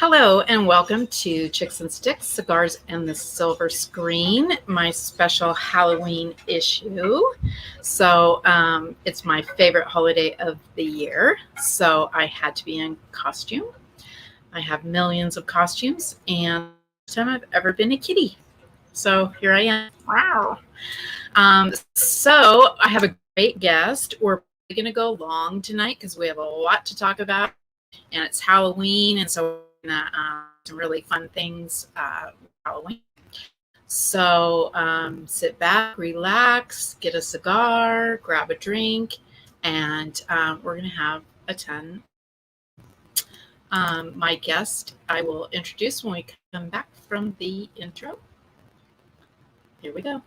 Hello and welcome to Chicks and Sticks, Cigars and the Silver Screen, my special Halloween issue. So it's my favorite holiday of the year, so I had to be in costume. I have millions of costumes, and the first time I've ever been a kitty. So here I am. Wow. So I have a great guest. We're going to go long tonight because we have a lot to talk about, and it's Halloween, and so some really fun things Halloween. So sit back, relax, get a cigar, grab a drink, and we're going to have a ton. My guest I will introduce when we come back from the intro. Here we go.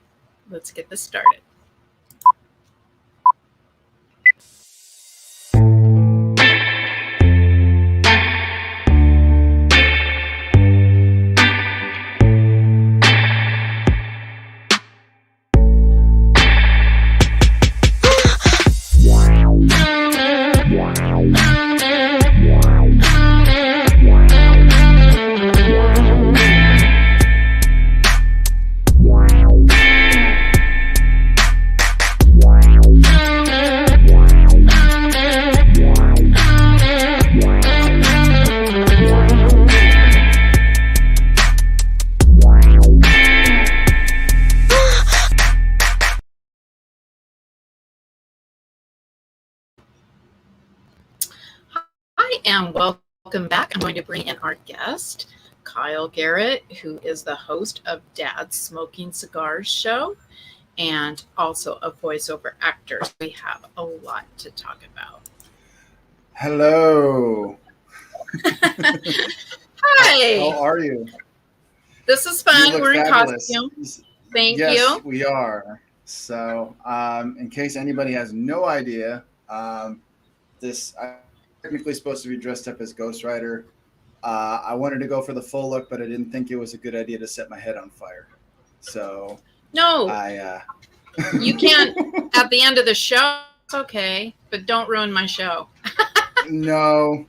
Let's get this started. And welcome back. I'm going to bring in our guest, Kyle Garrett, who is the host of Dads Smoking Cigars show and also a voiceover actor. So we have a lot to talk about. Hello. Hi. How are you? This is fun. We're fabulous. In costume. Thank you. Yes, we are. So in case anybody has no idea, this technically supposed to be dressed up as Ghost Rider. I wanted to go for the full look, but I didn't think it was a good idea to set my head on fire. So no, you can't at the end of the show. It's okay, but don't ruin my show. No,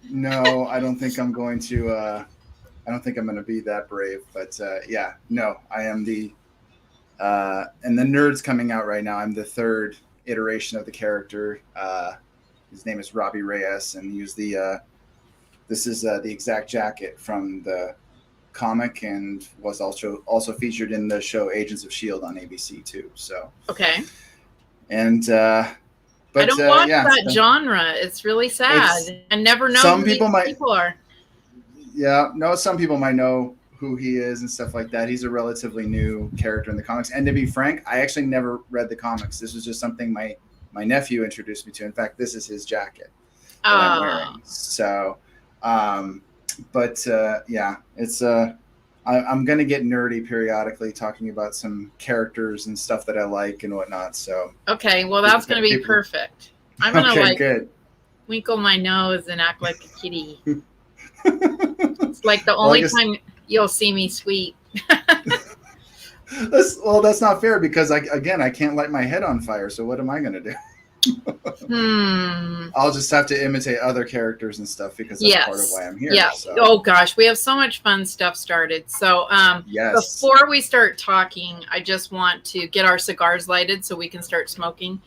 I don't think I'm going to. I don't think I'm going to be that brave. But I am the. And the nerd's coming out right now. I'm the third iteration of the character. His name is Robbie Reyes, and he was this is the exact jacket from the comic and was also featured in the show Agents of S.H.I.E.L.D. on ABC too. So okay. And but I don't watch that genre. It's really sad. I never know some who people these people are. Yeah, no, some people might know who he is and stuff like that. He's a relatively new character in the comics. And to be frank, I actually never read the comics. This was just something my nephew introduced me to. In fact, this is his jacket that I'm wearing. So, it's I'm going to get nerdy periodically talking about some characters and stuff that I like and whatnot. So, okay, well, that's going to be perfect. I'm going to good. Winkle my nose and act like a kitty. It's like the only time you'll see me sweet. That's not fair because I can't light my head on fire. So what am I going to do? I'll just have to imitate other characters and stuff because that's part of why I'm here. Yeah. So. Oh gosh, we have so much fun stuff started. So before we start talking, I just want to get our cigars lighted so we can start smoking.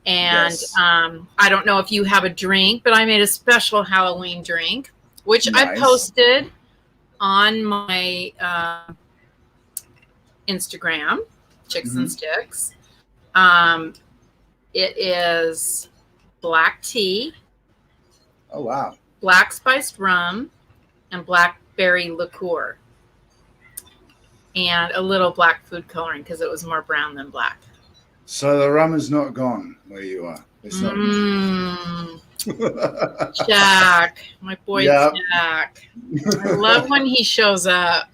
And I don't know if you have a drink, but I made a special Halloween drink, which I posted on my Instagram, Chicks and Sticks. It is black tea. Oh, wow. Black spiced rum and blackberry liqueur. And a little black food coloring because it was more brown than black. So the rum is not gone where you are. It's not Jack, my boy Jack. I love when he shows up.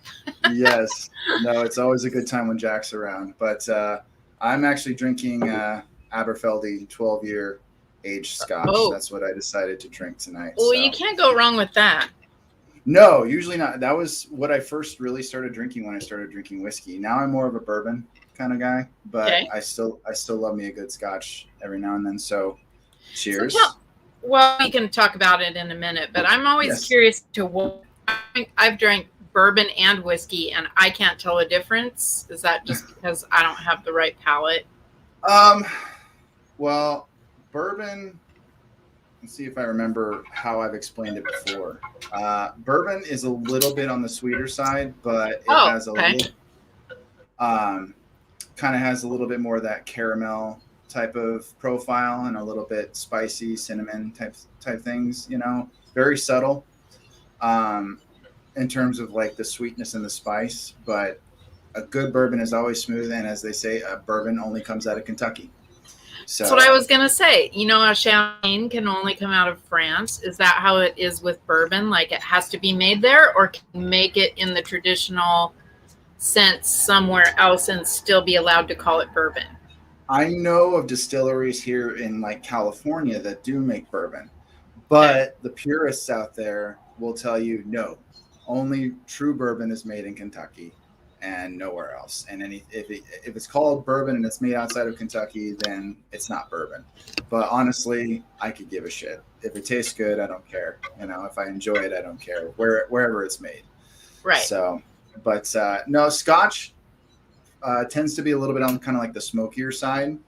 Yes. No, it's always a good time when Jack's around. But I'm actually drinking Aberfeldy 12-year aged scotch. Oh. That's what I decided to drink tonight. Well, you can't go wrong with that. No, usually not. That was what I first really started drinking when I started drinking whiskey. Now I'm more of a bourbon kind of guy, but I still love me a good scotch every now and then. So cheers. Well, we can talk about it in a minute, but I'm always curious to what I've drank bourbon and whiskey, and I can't tell the difference. Is that just because I don't have the right palate? Well, bourbon. Let's see if I remember how I've explained it before. Bourbon is a little bit on the sweeter side, but it has a little, kind of has a little bit more of that caramel type of profile and a little bit spicy cinnamon type things. You know, very subtle in terms of like the sweetness and the spice. But a good bourbon is always smooth, and as they say, a bourbon only comes out of Kentucky. So, that's what I was going to say. You know, a champagne can only come out of France. Is that how it is with bourbon? Like it has to be made there, or can you make it in the traditional sense somewhere else and still be allowed to call it bourbon? I know of distilleries here in like California that do make bourbon, but the purists out there will tell you no, only true bourbon is made in Kentucky and nowhere else. And if it's called bourbon and it's made outside of Kentucky, then it's not bourbon. But honestly, I could give a shit. If it tastes good, I don't care. You know, if I enjoy it, I don't care wherever it's made. Right. So, but no, Scotch tends to be a little bit on kind of like the smokier side,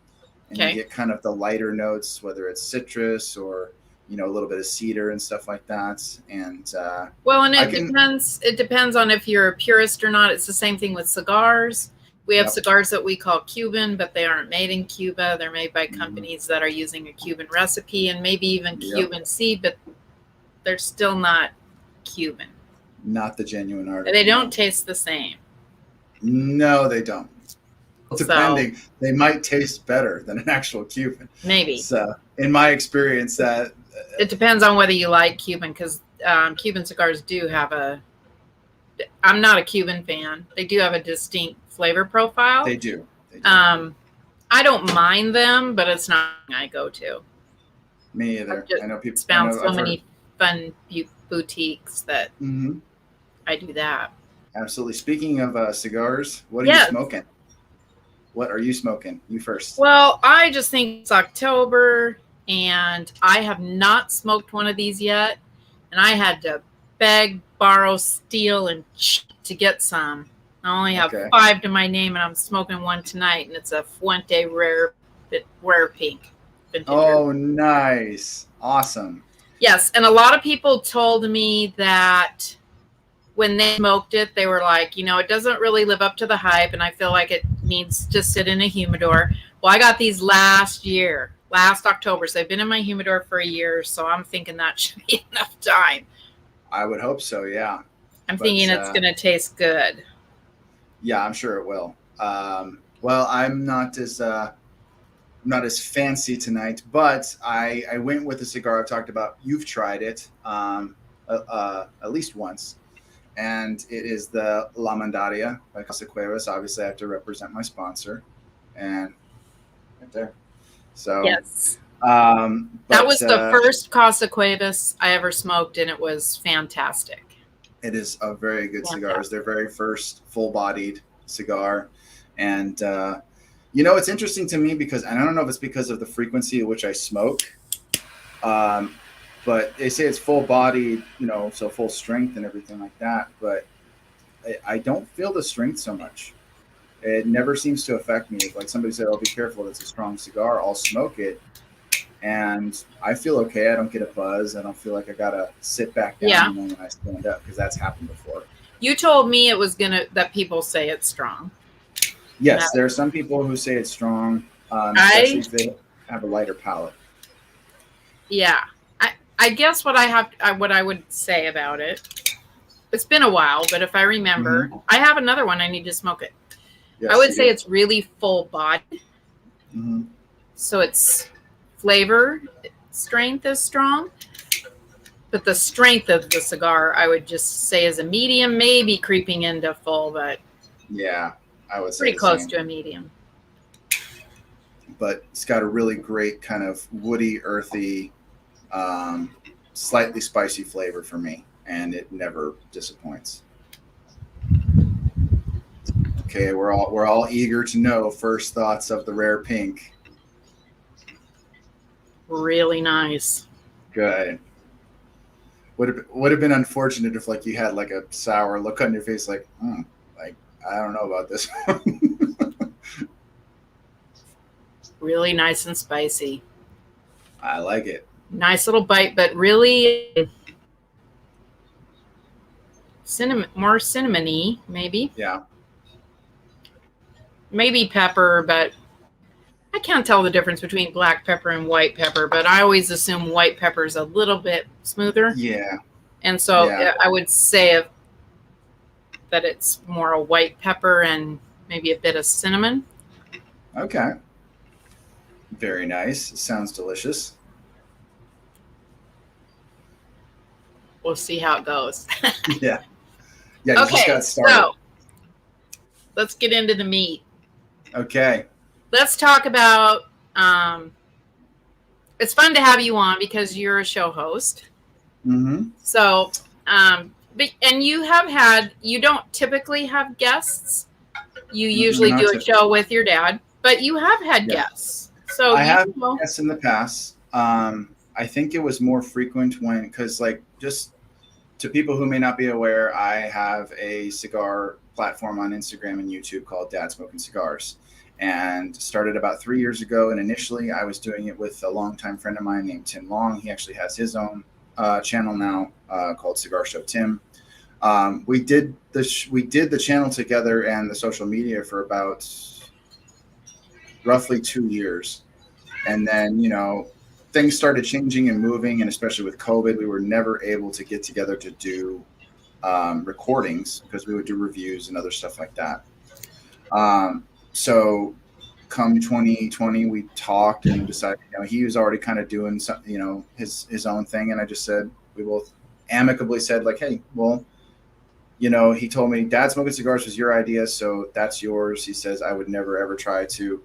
and you get kind of the lighter notes, whether it's citrus or, you know, a little bit of cedar and stuff like that. And well, and it depends on if you're a purist or not. It's the same thing with cigars. We have cigars that we call Cuban, but they aren't made in Cuba. They're made by companies that are using a Cuban recipe and maybe even Cuban seed, but they're still not Cuban. Not the genuine article. They don't taste the same. No, they don't. Depending, they might taste better than an actual Cuban. Maybe. So, in my experience, that it depends on whether you like Cuban, because Cuban cigars do have I'm not a Cuban fan. They do have a distinct flavor profile. They do. I don't mind them, but it's not something I go to. Me either. I know people found so many fun boutiques that I do that. Absolutely. Speaking of cigars, what are you smoking? What are you smoking? You first. Well, I just think it's October, and I have not smoked one of these yet. And I had to beg, borrow, steal, and cheat to get some. I only have 5 to my name, and I'm smoking one tonight, and it's a Fuente rare pink. Oh, nice. Awesome. Yes, and a lot of people told me that when they smoked it, they were like, you know, it doesn't really live up to the hype, and I feel like it needs to sit in a humidor. Well, I got these last October, so they've been in my humidor for a year, so I'm thinking that should be enough time. I would hope so, yeah. I'm thinking it's going to taste good. Yeah, I'm sure it will. Well, I'm not as fancy tonight, but I went with a cigar I've talked about. You've tried it at least once. And it is the La Mandaria by Casa Cuevas. Obviously, I have to represent my sponsor. And right there. So yes. That was the first Casa Cuevas I ever smoked, and it was fantastic. It is a very good cigar. It's their very first full-bodied cigar. And, you know, it's interesting to me because, and I don't know if it's because of the frequency at which I smoke, but they say it's full-bodied, you know, so full strength and everything like that. But I don't feel the strength so much. It never seems to affect me. If like somebody said, "Oh, be careful, that's a strong cigar," I'll smoke it, and I feel okay. I don't get a buzz. I don't feel like I gotta sit back down when I stand up, because that's happened before. You told me it was that people say it's strong. Yes, there are some people who say it's strong, especially if they have a lighter palate. Yeah. I guess what I would say about it, it's been a while, but if I remember, I have another one. I need to smoke it. Yes, I would say it's really full body. So its flavor strength is strong, but the strength of the cigar, I would just say is a medium, maybe creeping into full, but yeah, I would say pretty close to a medium. But it's got a really great kind of woody, earthy, slightly spicy flavor for me, and it never disappoints. Okay, we're all eager to know first thoughts of the rare pink. Really nice. Good. would have been unfortunate if like you had like a sour look on your face, like, like I don't know about this one. Really nice and spicy. I like it. Nice little bite, but really more cinnamony, maybe. Yeah. Maybe pepper, but I can't tell the difference between black pepper and white pepper, but I always assume white pepper is a little bit smoother. Yeah. And so I would say that it's more a white pepper and maybe a bit of cinnamon. Okay. Very nice. Sounds delicious. We'll see how it goes. Yeah. Yeah, you just got started. So let's get into the meat. Okay. Let's talk about, it's fun to have you on because you're a show host. Mm-hmm. So, and you don't typically have guests. You usually do a show with your dad, but you have had guests. So I have guests in the past. I think it was more frequent because like just to people who may not be aware, I have a cigar platform on Instagram and YouTube called Dads Smoking Cigars, and started about 3 years ago. And initially I was doing it with a longtime friend of mine named Tim Long. He actually has his own channel now called Cigar Show Tim. We did the channel together and the social media for about roughly 2 years. And then, things started changing and moving, and especially with COVID, we were never able to get together to do recordings because we would do reviews and other stuff like that. So come 2020, we talked and decided, he was already kind of doing something, his own thing. And I just said, we both amicably said like, hey, well, he told me Dad Smoking Cigars was your idea, so that's yours. He says, I would never, ever try to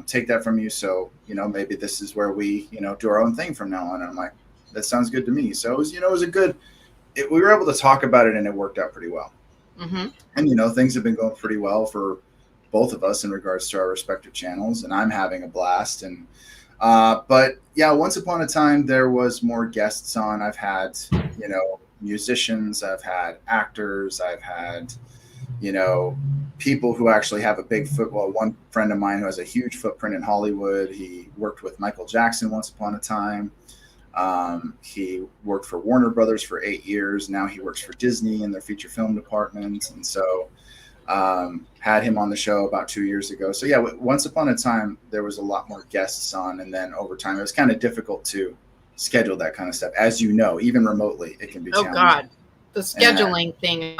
take that from you. So, maybe this is where we, do our own thing from now on. And I'm like, that sounds good to me. So it was, it was we were able to talk about it and it worked out pretty well. Mm-hmm. And, things have been going pretty well for both of us in regards to our respective channels, and I'm having a blast. And, but yeah, once upon a time, there was more guests on. I've had, musicians, I've had actors, I've had, people who actually have a big foot. Well, one friend of mine who has a huge footprint in Hollywood, he worked with Michael Jackson once upon a time. He worked for Warner Brothers for 8 years. Now he works for Disney in their feature film department. And so had him on the show about 2 years ago. So yeah, once upon a time, there was a lot more guests on. And then over time, it was kind of difficult to schedule that kind of stuff. As you know, even remotely, it can be challenging. God, the scheduling thing,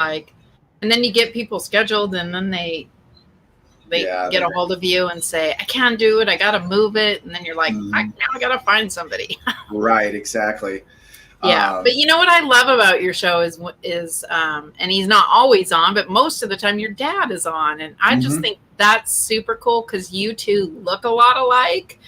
and then you get people scheduled and then they get a hold of you and say, I can't do it. I got to move it. And then you're like, now I got to find somebody. Right. Exactly. Yeah. But you know what I love about your show is, and he's not always on, but most of the time your dad is on. And I just think that's super cool because you two look a lot alike.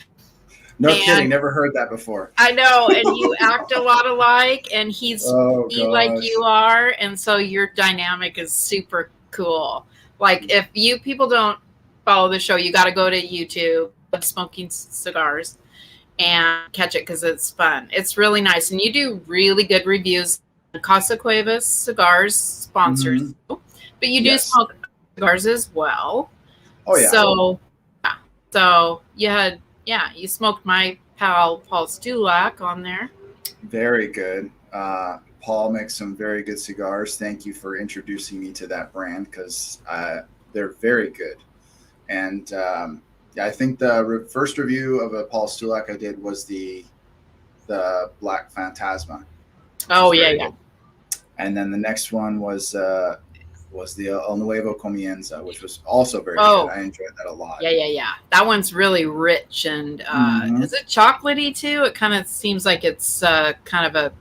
No kidding. Never heard that before. I know. And you act a lot alike, and he's like you are. And so your dynamic is super cool. Like if people don't follow the show, you got to go to YouTube, Smoking Cigars, and catch it because it's fun. It's really nice. And you do really good reviews. Casa Cuevas Cigars sponsors, but you do smoke cigars as well. Oh, yeah. So you smoked my pal Paul Stulak on there. Very good. Paul makes some very good cigars. Thank you for introducing me to that brand because they're very good. And I think the first review of a Paul Stulak I did was the Black Phantasma. Oh yeah. Good. And then the next one was the Nuevo Comienza, which was also very good. I enjoyed that a lot. Yeah. That one's really rich and is it chocolatey too? It kind of seems like it's kind of a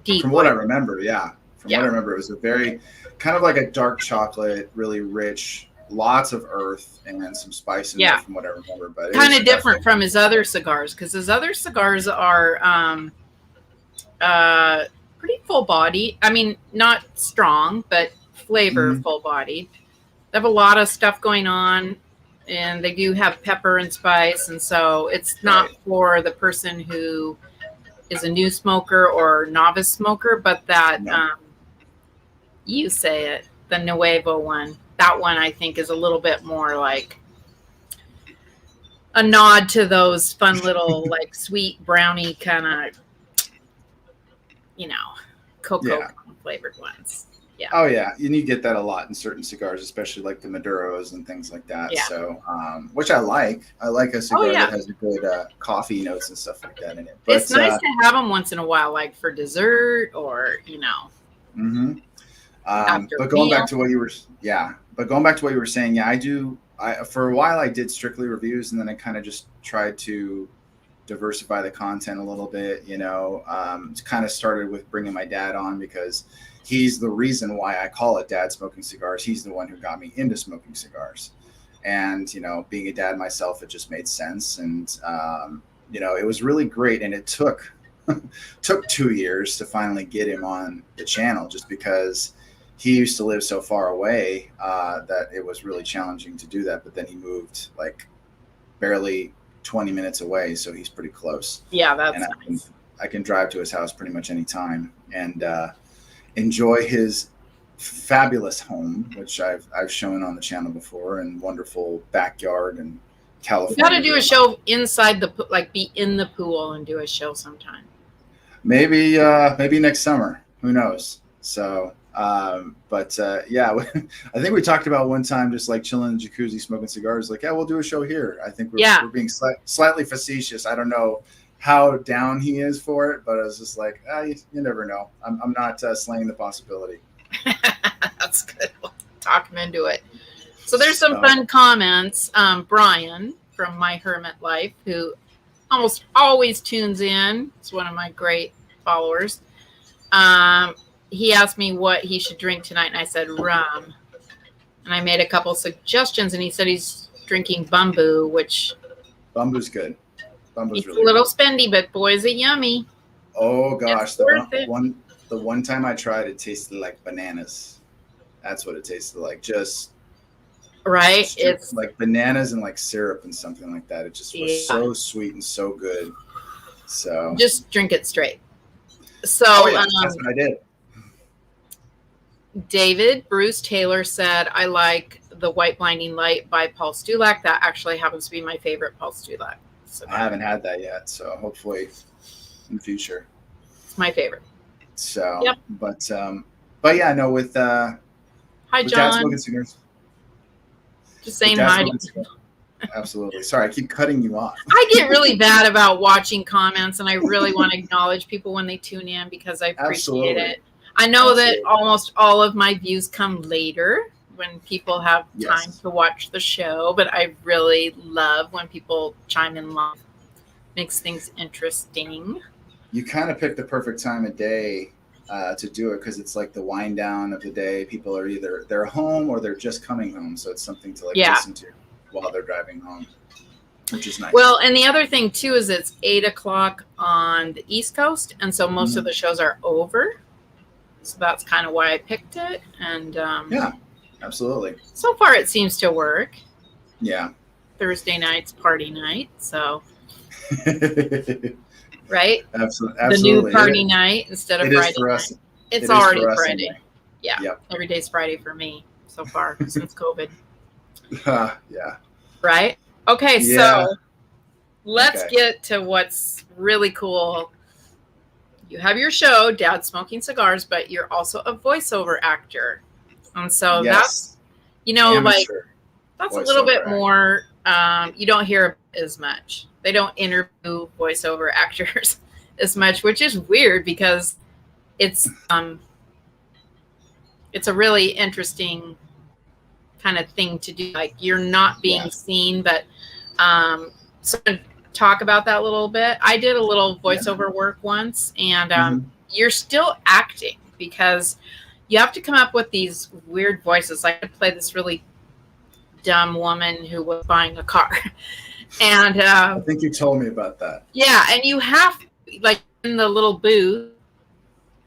deep. From what I remember, what I remember, it was a very kind of like a dark chocolate, really rich, lots of earth and some spice in there from what I remember. But kind of different from his other cigars because his other cigars are pretty full body. I mean, not strong, but flavor full bodied. They have a lot of stuff going on, and they do have pepper and spice, and so it's not for the person who is a new smoker or novice smoker, but that No. you say it, the Nuevo one. That one I think is a little bit more like a nod to those fun little like sweet brownie kind of, cocoa Yeah. flavored ones. Yeah. Oh yeah, and you get that a lot in certain cigars, especially like the Maduros and things like that. Yeah. So, which I like. I like a cigar yeah. that has a good coffee notes and stuff like that in it. But It's nice to have them once in a while, like for dessert or, Mm-hmm. after But going meal. back to what you were saying, yeah, I do. For a while I did strictly reviews, and then I kind of just tried to diversify the content a little bit. It kind of started with bringing my dad on because he's the reason why I call it Dads Smoking Cigars. He's the one who got me into smoking cigars, and being a dad myself, it just made sense, and it was really great, and it took 2 years to finally get him on the channel, just because he used to live so far away that it was really challenging to do that. But then he moved like barely 20 minutes away, so he's pretty close. Yeah, that's and nice. I can drive to his house pretty much any time and enjoy his fabulous home, which I've shown on the channel before, and wonderful backyard in California. You got to do a show inside be in the pool and do a show sometime. Maybe next summer. Who knows? So, yeah, I think we talked about one time just like chilling in the jacuzzi, smoking cigars. Like, yeah, we'll do a show here. I think we're being slightly facetious. I don't know how down he is for it, but I was just like, you never know. I'm not slaying the possibility. That's good. We'll talk him into it. So there's some fun comments. Brian from My Hermit Life, who almost always tunes in. It's one of my great followers. He asked me what he should drink tonight, and I said rum. And I made a couple suggestions, and he said he's drinking Bumbu, which Bumbu's good. Bumbu's it's really a little good. spendy, but boy, is it yummy. Oh gosh, the one time I tried, it tasted like bananas. That's what it tasted like. Just right. It's like bananas and like syrup and something like that. It just was so sweet and so good. So just drink it straight. So that's what I did. David Bruce Taylor said, I like the White Blinding Light by Paul Stulak. That actually happens to be my favorite Paul Stulak. So I haven't had that yet, so hopefully in the future. It's my favorite. So, yep. But yeah, no, with hi, with John. Dads Smoking Cigars. Just saying hi. Absolutely. Sorry, I keep cutting you off. I get really bad about watching comments, and I really want to acknowledge people when they tune in because I appreciate it. I know that almost all of my views come later when people have time to watch the show, but I really love when people chime in live. Makes things interesting. You kind of pick the perfect time of day to do it because it's like the wind down of the day. People are either they're home or they're just coming home, so it's something to listen to while they're driving home, which is nice. Well, and the other thing too is it's 8:00 on the East Coast, and so most of the shows are over. So that's kind of why I picked it. And yeah, absolutely. So far, it seems to work. Yeah. Thursday night's party night, so right. Absolutely. The new party night instead of Friday night. It's already Friday. Anyway. Yeah. Yep. Every day's Friday for me so far since COVID. Yeah. Right. Okay. Yeah. So let's get to what's really cool. You have your show, Dads Smoking Cigars, but you're also a voiceover actor. And so that's, Amateur that's a little bit more, you don't hear as much. They don't interview voiceover actors as much, which is weird because it's a really interesting kind of thing to do. Like you're not being seen, but so talk about that a little bit. I did a little voiceover work once, and you're still acting because you have to come up with these weird voices. Like I play this really dumb woman who was buying a car, and I think you told me about that. Yeah, and you have like in the little booth,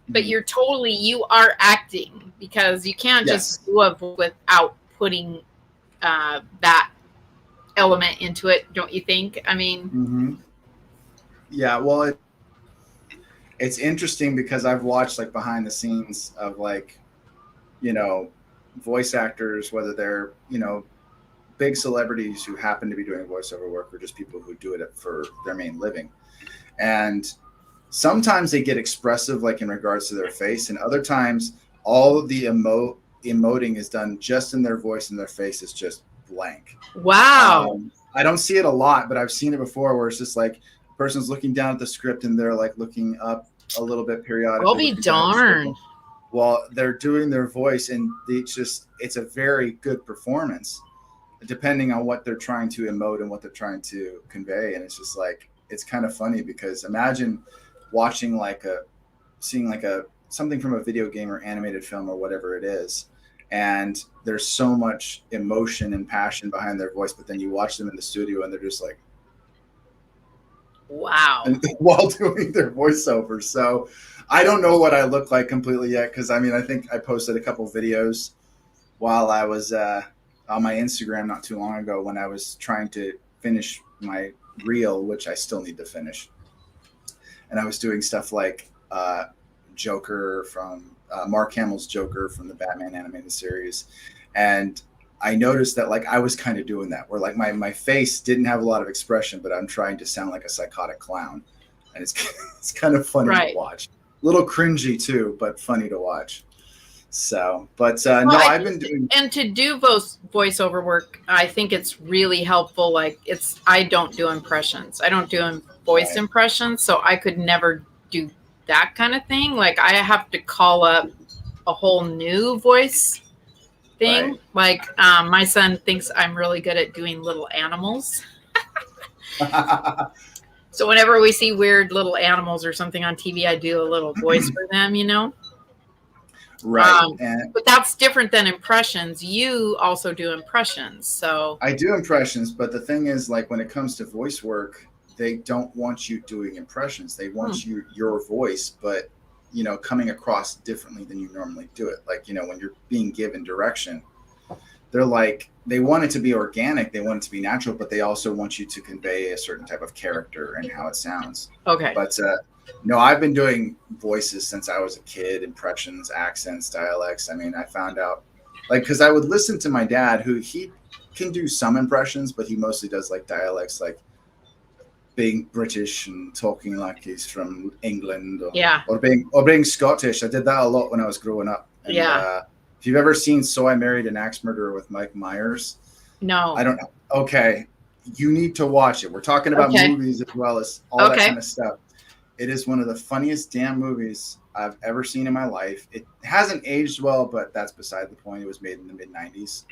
but you are acting because you can't just do a voice without putting that element into it, don't you think? I mean, yeah. Well, it's interesting because I've watched like behind the scenes of like, you know, voice actors, whether they're, you know, big celebrities who happen to be doing voiceover work or just people who do it for their main living. And sometimes they get expressive, like in regards to their face, and other times all of the emoting is done just in their voice and their face is just blank. Wow. I don't see it a lot, but I've seen it before where it's just like the person's looking down at the script and they're like looking up a little bit periodically. I'll be darned. While they're doing their voice, and it's a very good performance depending on what they're trying to emote and what they're trying to convey. And it's just like, it's kind of funny because imagine watching seeing something from a video game or animated film or whatever it is, and there's so much emotion and passion behind their voice, but then you watch them in the studio and they're just like, wow, while doing their voiceover. So I don't know what I look like completely yet, because I mean, I think I posted a couple videos while I was on my Instagram not too long ago when I was trying to finish my reel, which I still need to finish. And I was doing stuff like Joker from Mark Hamill's Joker from the Batman animated series. And I noticed that like I was kind of doing that, where like my face didn't have a lot of expression, but I'm trying to sound like a psychotic clown. And it's kind of funny to watch. A little cringy too, but funny to watch. So, but I've been doing. And to do voiceover work, I think it's really helpful. Like I don't do impressions. I don't do voice impressions. So I could never do that kind of thing. Like I have to call up a whole new voice thing. Like my son thinks I'm really good at doing little animals. So whenever we see weird little animals or something on TV, I do a little voice for them, you know? Right. But that's different than impressions. You also do impressions. So I do impressions, but the thing is, like when it comes to voice work, they don't want you doing impressions. They want your voice, but you know, coming across differently than you normally do it. Like, you know, when you're being given direction, they're like, they want it to be organic, they want it to be natural, but they also want you to convey a certain type of character and how it sounds. Okay. But no, I've been doing voices since I was a kid, impressions, accents, dialects. I mean, I found out, like, because I would listen to my dad, who he can do some impressions, but he mostly does like dialects, like being British and talking like he's from England, or being Scottish. I did that a lot when I was growing up. And, if you've ever seen So I Married an Axe Murderer with Mike Myers, no, I don't know. Okay, you need to watch it. We're talking about movies as well as all that kind of stuff. It is one of the funniest damn movies I've ever seen in my life. It hasn't aged well, but that's beside the point. It was made in the mid-90s.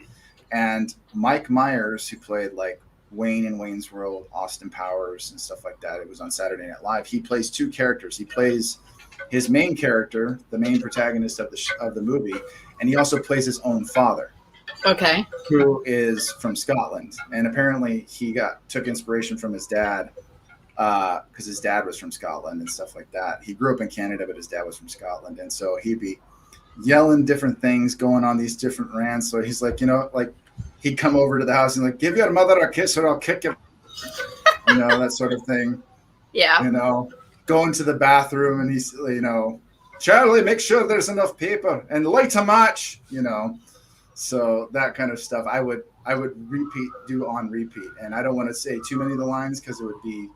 And Mike Myers, who played like Wayne in Wayne's World, Austin Powers, and stuff like that, it was on Saturday Night Live. He plays two characters. He plays his main character, the main protagonist of the movie, and he also plays his own father. Okay. Who is from Scotland. And apparently he took inspiration from his dad, because his dad was from Scotland and stuff like that. He grew up in Canada, but his dad was from Scotland. And so he'd be yelling different things, going on these different rants. So he's like, you know, like he'd come over to the house and like, give your mother a kiss or I'll kick you. You know, that sort of thing. Yeah. You know, going to the bathroom and he's, you know, Charlie, make sure there's enough paper and light a match, you know. So that kind of stuff I would do on repeat. And I don't want to say too many of the lines because it would be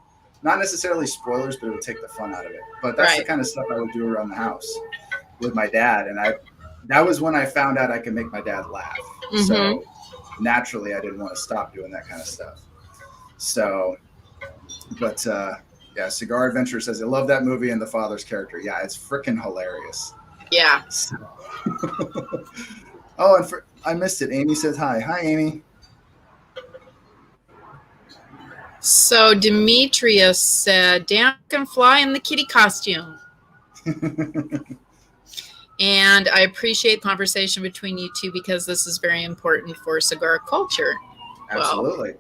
not necessarily spoilers, but it would take the fun out of it. But that's the kind of stuff I would do around the house with my dad. And that was when I found out I could make my dad laugh. Mm-hmm. So naturally I didn't want to stop doing that kind of stuff. So, but yeah, Cigar Adventure says, I love that movie and the father's character. Yeah, it's freaking hilarious. Yeah. So, oh, and I missed it. Amy says hi. Hi, Amy. So Demetrius said, Dan can fly in the kitty costume. And I appreciate the conversation between you two because this is very important for cigar culture. Absolutely.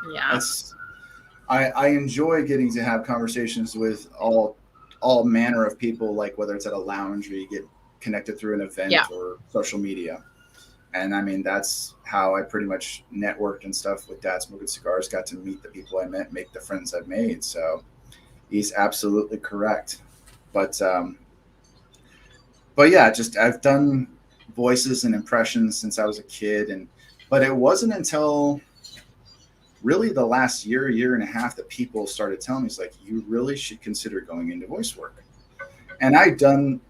Well, yeah. I enjoy getting to have conversations with all manner of people, like whether it's at a lounge or you get connected through an event or social media. And I mean, that's how I pretty much networked and stuff with Dads Smoking Cigars, got to meet the people I met, make the friends I've made. So he's absolutely correct. But yeah, just I've done voices and impressions since I was a kid, but it wasn't until really the last year and a half that people started telling me, it's like, you really should consider going into voice work. And I'd done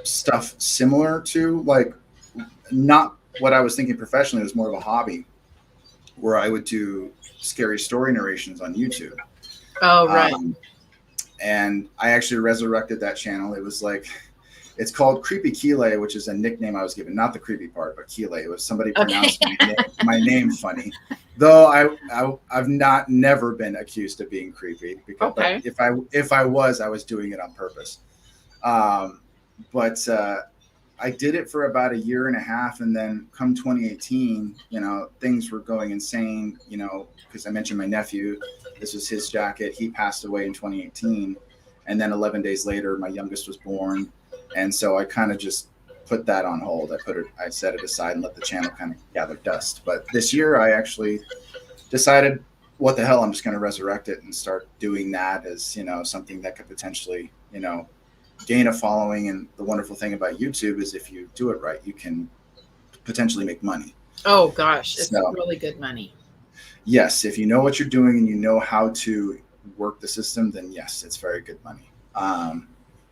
stuff similar to, like, not what I was thinking professionally. It was more of a hobby where I would do scary story narrations on YouTube. Oh, right. And I actually resurrected that channel. It was like, it's called Creepy Kile, which is a nickname I was given, not the creepy part, but Kile. It was somebody pronounced my name funny. Though I've never been accused of being creepy, because if I was doing it on purpose. But I did it for about a year and a half, and then come 2018, things were going insane, because I mentioned my nephew. This was his jacket. He passed away in 2018, and then 11 days later, my youngest was born, and so I kind of just put that on hold. I set it aside and let the channel kind of gather dust. But this year, I actually decided, what the hell, I'm just going to resurrect it and start doing that as something that could potentially gain a following. And the wonderful thing about YouTube is, if you do it right, you can potentially make money. Oh gosh, it's really good money. Yes, if you know what you're doing and you know how to work the system, then yes, it's very good money.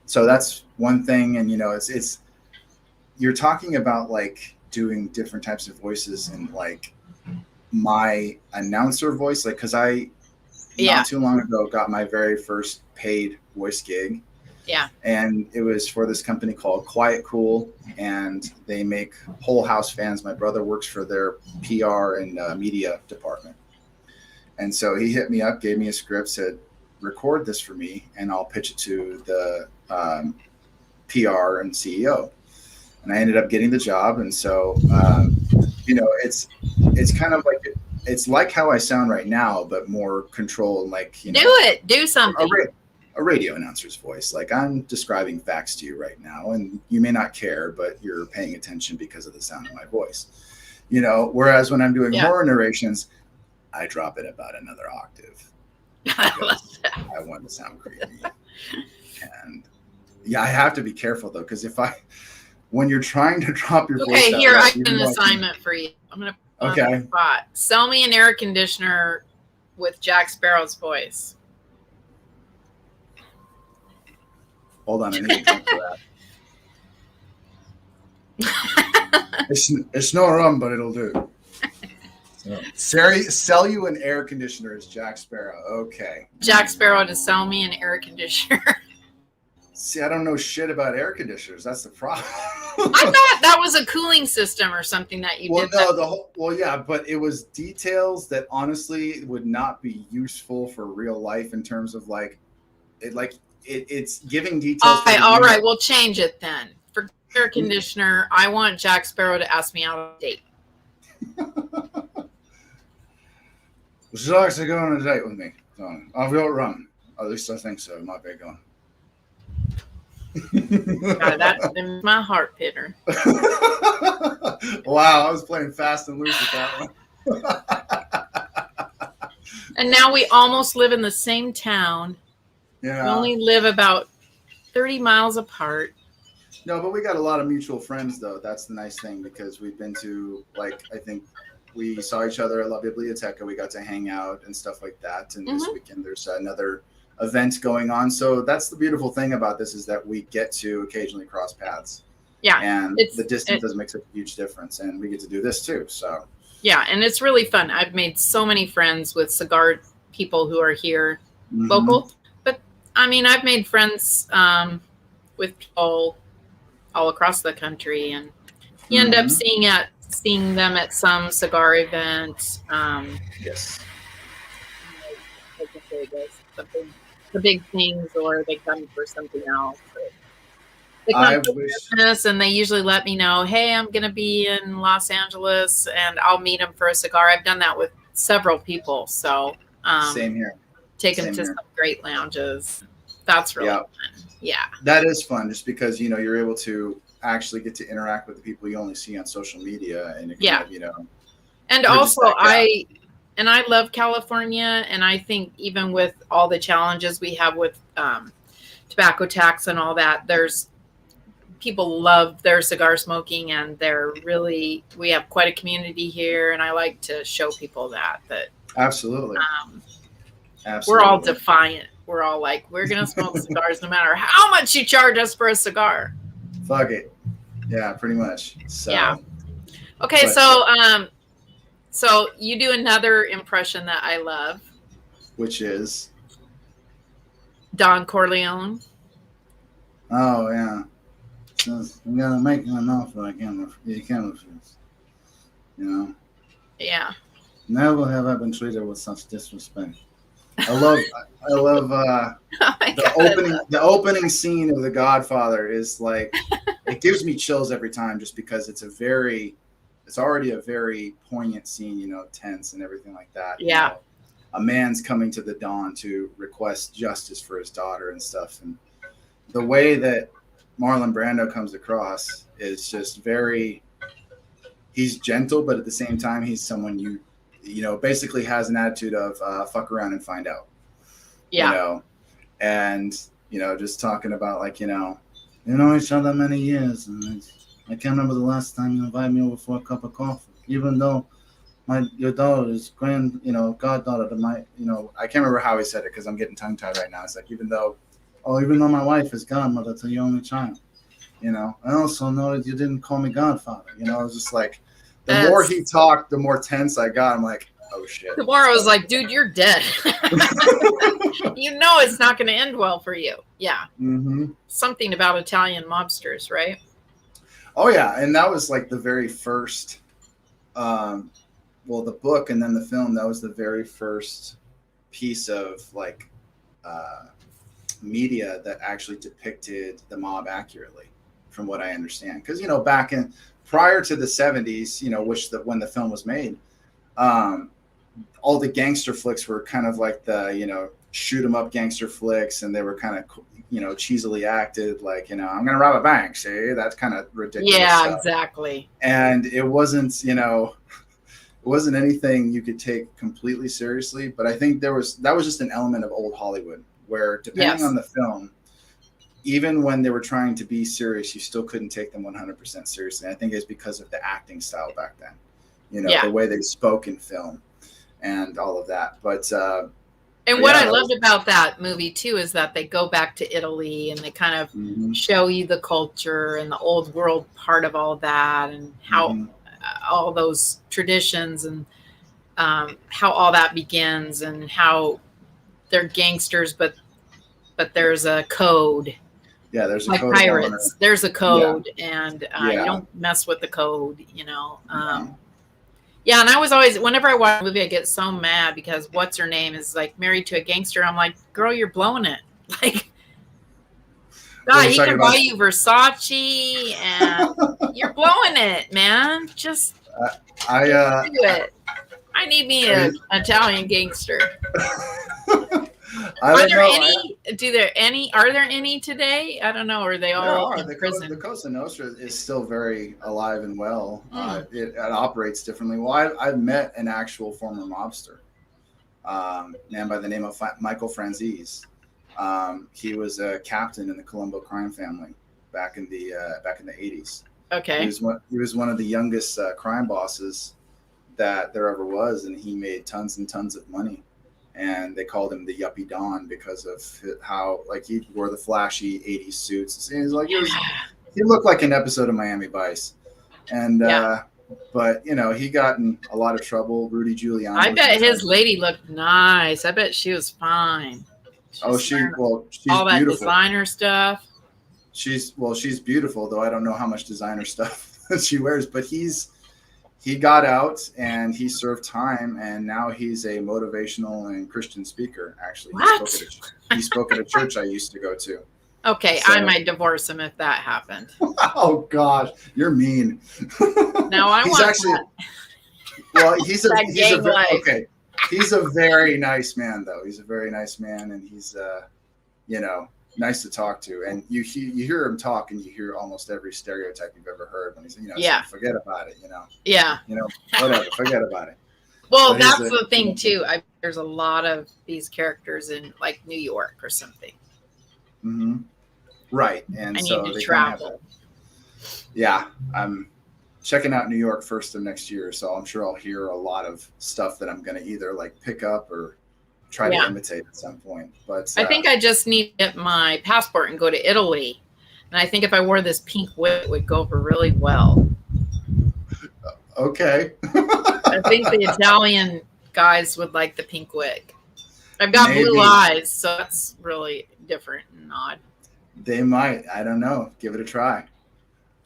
So that's one thing. And it's you're talking about like doing different types of voices, and like my announcer voice, like, because I not too long ago got my very first paid voice gig. Yeah. And it was for this company called Quiet Cool, and they make Whole House fans. My brother works for their PR and media department. And so he hit me up, gave me a script, said, record this for me, and I'll pitch it to the PR and CEO. And I ended up getting the job. And so, it's kind of like, it's like how I sound right now, but more controlled, like, do something. A radio announcer's voice. Like, I'm describing facts to you right now, and you may not care, but you're paying attention because of the sound of my voice. Whereas when I'm doing horror narrations, I drop it about another octave. I want to sound creepy. And I have to be careful though, because when you're trying to drop your voice. Okay, here, I have an assignment for you. I'm going to put on the spot. Sell me an air conditioner with Jack Sparrow's voice. Hold on, I need to drink for that. It's no rum, but it'll do. So, sell you an air conditioner as Jack Sparrow. Okay. Jack Sparrow to sell me an air conditioner. See, I don't know shit about air conditioners. That's the problem. I thought that was a cooling system or something that you did. Yeah, but it was details that honestly would not be useful for real life in terms of it's giving details. All right, we'll change it then. For air conditioner, I want Jack Sparrow to ask me out on a date. Would you like to go on a date with me? I've got rum. At least I think so. It might be going. That's in my heart, Peter. Wow, I was playing fast and loose with that one. And now we almost live in the same town. Yeah. We only live about 30 miles apart. No, but we got a lot of mutual friends, though. That's the nice thing, because we've been to, I think we saw each other at La Biblioteca. We got to hang out and stuff like that. And this weekend there's another event going on. So that's the beautiful thing about this, is that we get to occasionally cross paths. Yeah. And the distance doesn't make such a huge difference. And we get to do this too. So. Yeah. And it's really fun. I've made so many friends with cigar people who are here local. But I mean, I've made friends with people all across the country, and you end up seeing them at some cigar event. Yes. The big things, or they come for something else. They come for business, and they usually let me know, hey, I'm going to be in Los Angeles, and I'll meet them for a cigar. I've done that with several people. So same here. Take them to some great lounges. That's really fun. Yeah. That is fun, just because, you're able to actually get to interact with the people you only see on social media. And it kind of, and also I love California. And I think even with all the challenges we have with tobacco tax and all that. People love their cigar smoking, and we have quite a community here, and I like to show people that Absolutely. We're all defiant. We're all like, we're gonna smoke cigars no matter how much you charge us for a cigar. Fuck it. Yeah, pretty much. So yeah. Okay, so you do another impression that I love, which is Don Corleone. Oh yeah. So you gotta make an offer you can't refuse. You know? Yeah. Never have I been treated with such disrespect. I love the opening scene of The Godfather is like it gives me chills every time just because it's already a very poignant scene, you know, tense and everything like that. Yeah. You know, a man's coming to the Don to request justice for his daughter and stuff. And the way that Marlon Brando comes across is just he's gentle, but at the same time, he's someone you know, basically has an attitude of fuck around and find out. Yeah. You know, and, you know, just talking about like, you know each other many years. And I can't remember the last time you invited me over for a cup of coffee, even though your daughter is goddaughter to my, you know, I can't remember how he said it because I'm getting tongue tied right now. It's like, even though my wife is godmother to your only child, you know, I also know that you didn't call me godfather. You know, it was just like, the more he talked, the more tense I got. I'm like, oh shit. Tomorrow I was like, dude, you're dead. You know it's not going to end well for you. Yeah. Mm-hmm. Something about Italian mobsters, right? Oh yeah, and that was like the very first, the book and then the film. That was the very first piece of like media that actually depicted the mob accurately, from what I understand. Because you know, prior to the 70s, you know, when the film was made, all the gangster flicks were kind of like the, you know, shoot 'em up gangster flicks, and they were kind of, you know, cheesily acted, like, you know, I'm gonna rob a bank, see, that's kind of ridiculous. Yeah, stuff. exactly. And it wasn't, you know, it wasn't anything you could take completely seriously, but I think that was just an element of old Hollywood where, depending on the film, even when they were trying to be serious, you still couldn't take them 100% seriously. I think it's because of the acting style back then, you know, the way they spoke in film and all of that. But what I loved about that movie too is that they go back to Italy and they kind of show you the culture and the old world part of all that, and how all those traditions and how all that begins, and how they're gangsters, but there's a code. Yeah, there's a like code. Pirates. There's a code, and you don't mess with the code, you know. Yeah, and I was always, whenever I watch a movie, I get so mad because what's her name is like married to a gangster. I'm like, girl, you're blowing it. Like, God, he can buy you Versace, and you're blowing it, man. Just do it. I need me an Italian gangster. Are there any today? I don't know. Are they all in prison? The Cosa Nostra is still very alive and well. It operates differently. Well, I've met an actual former mobster, man by the name of Michael Franzese. He was a captain in the Colombo crime family back in the 80s. Okay. He was one of the youngest crime bosses that there ever was, and he made tons and tons of money. And they called him the Yuppie Don because of how, like, he wore the flashy 80s suits. He was like, he looked like an episode of Miami Vice. And but you know, he got in a lot of trouble. Rudy Giuliani. I bet his lady looked nice. I bet she was fine. She's all beautiful. That designer stuff. She's beautiful, though I don't know how much designer stuff she wears. But he got out and he served time, and now he's a motivational and Christian speaker. Actually, he spoke at a church I used to go to. Okay, so, I might divorce him if that happened. Oh gosh, you're mean. No, he's actually. That. Well, he's a very nice man, though. He's a very nice man, and he's you know, nice to talk to. And you hear him talk, and you hear almost every stereotype you've ever heard when he's, you know, saying, forget about it, you know. Yeah. You know, whatever, forget about it. Well, but that's the thing too. There's a lot of these characters in like New York or something. Mm-hmm. Right. And I so need to they kind of have travel. yeah, I'm checking out New York first of next year, so I'm sure I'll hear a lot of stuff that I'm going to either like pick up or try to imitate at some point. But I think I just need to get my passport and go to Italy. And I think if I wore this pink wig, it would go over really well. okay. I think the Italian guys would like the pink wig. I've got Maybe. blue eyes, so that's really different and odd. They might. I don't know. Give it a try.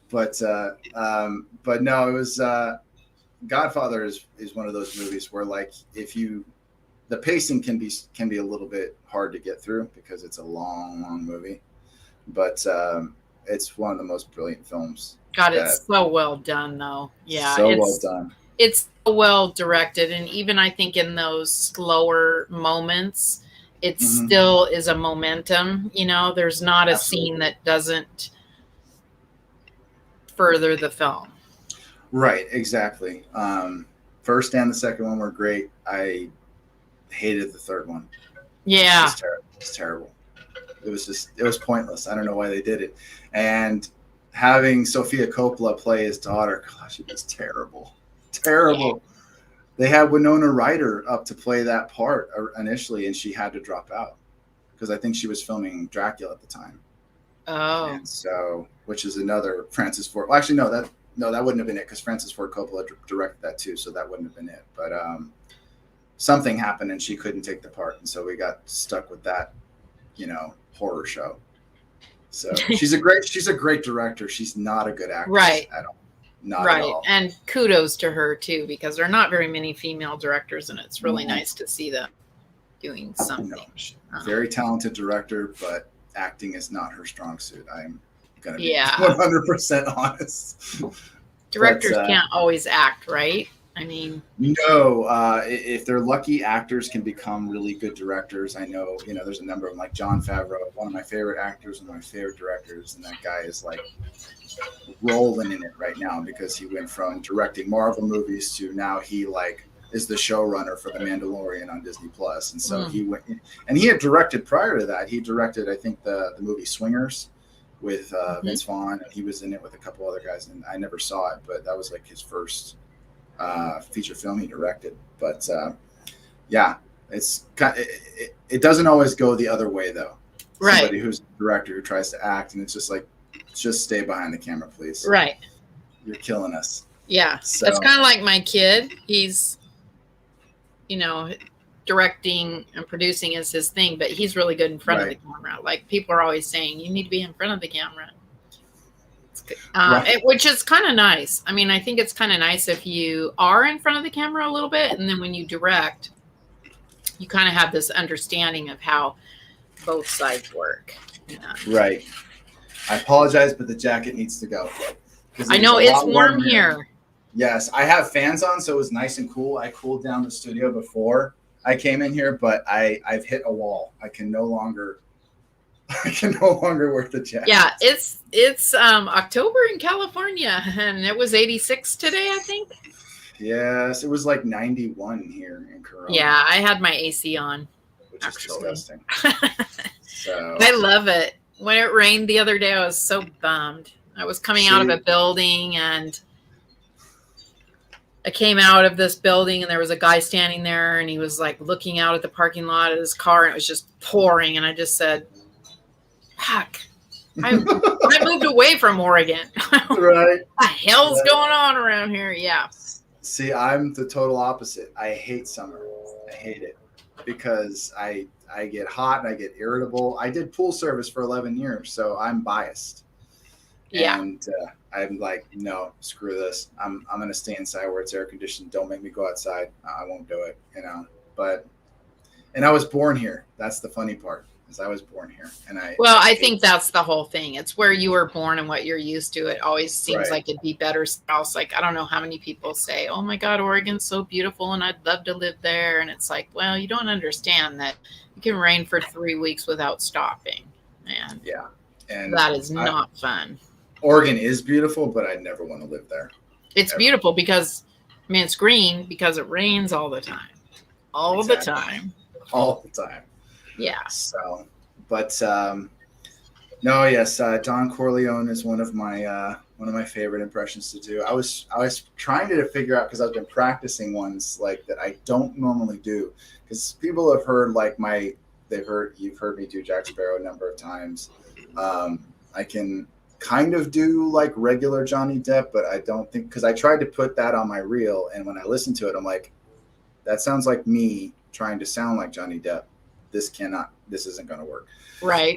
But no, it was Godfather is one of those movies where like the pacing can be a little bit hard to get through because it's a long movie, but it's one of the most brilliant films. God, it's so well done, though. Yeah, so well done. It's so well directed, and even I think in those slower moments, it still is a momentum. You know, there's not a scene that doesn't further the film. Right, exactly. First and the second one were great. I hated the third one. Yeah, it's terrible. It was pointless. I don't know why they did it. And having Sofia Coppola play his daughter, gosh, it was terrible. Terrible. Yeah. They had Winona Ryder up to play that part initially, and she had to drop out because I think she was filming Dracula at the time. Oh. And so, which is another Francis Ford. Well, actually, no, that wouldn't have been it because Francis Ford Coppola directed that too, so that wouldn't have been it. But something happened and she couldn't take the part, and so we got stuck with that, horror show. So she's a great director. She's not a good actress right. at all. Not at all. And kudos to her too, because there are not very many female directors, and it's really nice to see them doing something. No, very talented director, but acting is not her strong suit. I'm gonna be 100% honest. Directors can't always act, right? I mean, no. If they're lucky, actors can become really good directors. I know, there's a number of them, like Jon Favreau, one of my favorite actors and my favorite directors, and that guy is like rolling in it right now because he went from directing Marvel movies to now he like is the showrunner for The Mandalorian on Disney Plus, and so he went and he had directed prior to that. He directed, I think, the movie Swingers with Vince Vaughn, and he was in it with a couple other guys, and I never saw it, but that was like his first feature film he directed. But it doesn't always go the other way though. Right. Somebody who's a director who tries to act, and it's just like, just stay behind the camera, please. Right. You're killing us. Yeah. So, it's kind of like my kid. He's, directing and producing is his thing, but he's really good in front of the camera. Like people are always saying, you need to be in front of the camera. Which is kind of nice. I mean, I think it's kind of nice if you are in front of the camera a little bit, and then when you direct, you kind of have this understanding of how both sides work. Right. I apologize, but the jacket needs to go. I know it's warm here. Yes, I have fans on, so it was nice and cool. I cooled down the studio before I came in here, but I've hit a wall. I can no longer wear the jacket. Yeah, it's October in California, and it was 86 today, I think. Yes, it was like 91 here in Corona. Yeah, I had my AC on. Which is disgusting. So I love it. When it rained the other day, I was so bummed. I was coming out of a building, and I came out of this building, and there was a guy standing there, and he was like looking out at the parking lot of his car, and it was just pouring. And I just said, "Fuck, I moved away from Oregon. Right? What the hell's going on around here?" Yeah. See, I'm the total opposite. I hate summer. I hate it because I get hot and I get irritable. I did pool service for 11 years, so I'm biased. Yeah. And I'm like, no, screw this. I'm going to stay inside where it's air conditioned. Don't make me go outside. I won't do it, and I was born here. That's the funny part, is I was born here. And I think that's the whole thing. It's where you were born and what you're used to. It always seems like it'd be better else. Like, I don't know how many people say, oh my God, Oregon's so beautiful and I'd love to live there. And it's like, well, you don't understand that it can rain for 3 weeks without stopping. And that is not fun. Oregon is beautiful, but I'd never want to live there. It's beautiful because, it's green because it rains all the time. All the time. All the time. Yeah. So, but No, yes, Don Corleone is one of my favorite impressions to do. I was trying to figure out because I've been practicing ones like that I don't normally do because people have heard like you've heard me do Jack Sparrow a number of times. I can kind of do like regular Johnny Depp, but I don't think because I tried to put that on my reel, and when I listened to it, I'm like, that sounds like me trying to sound like Johnny Depp. This isn't going to work. Right.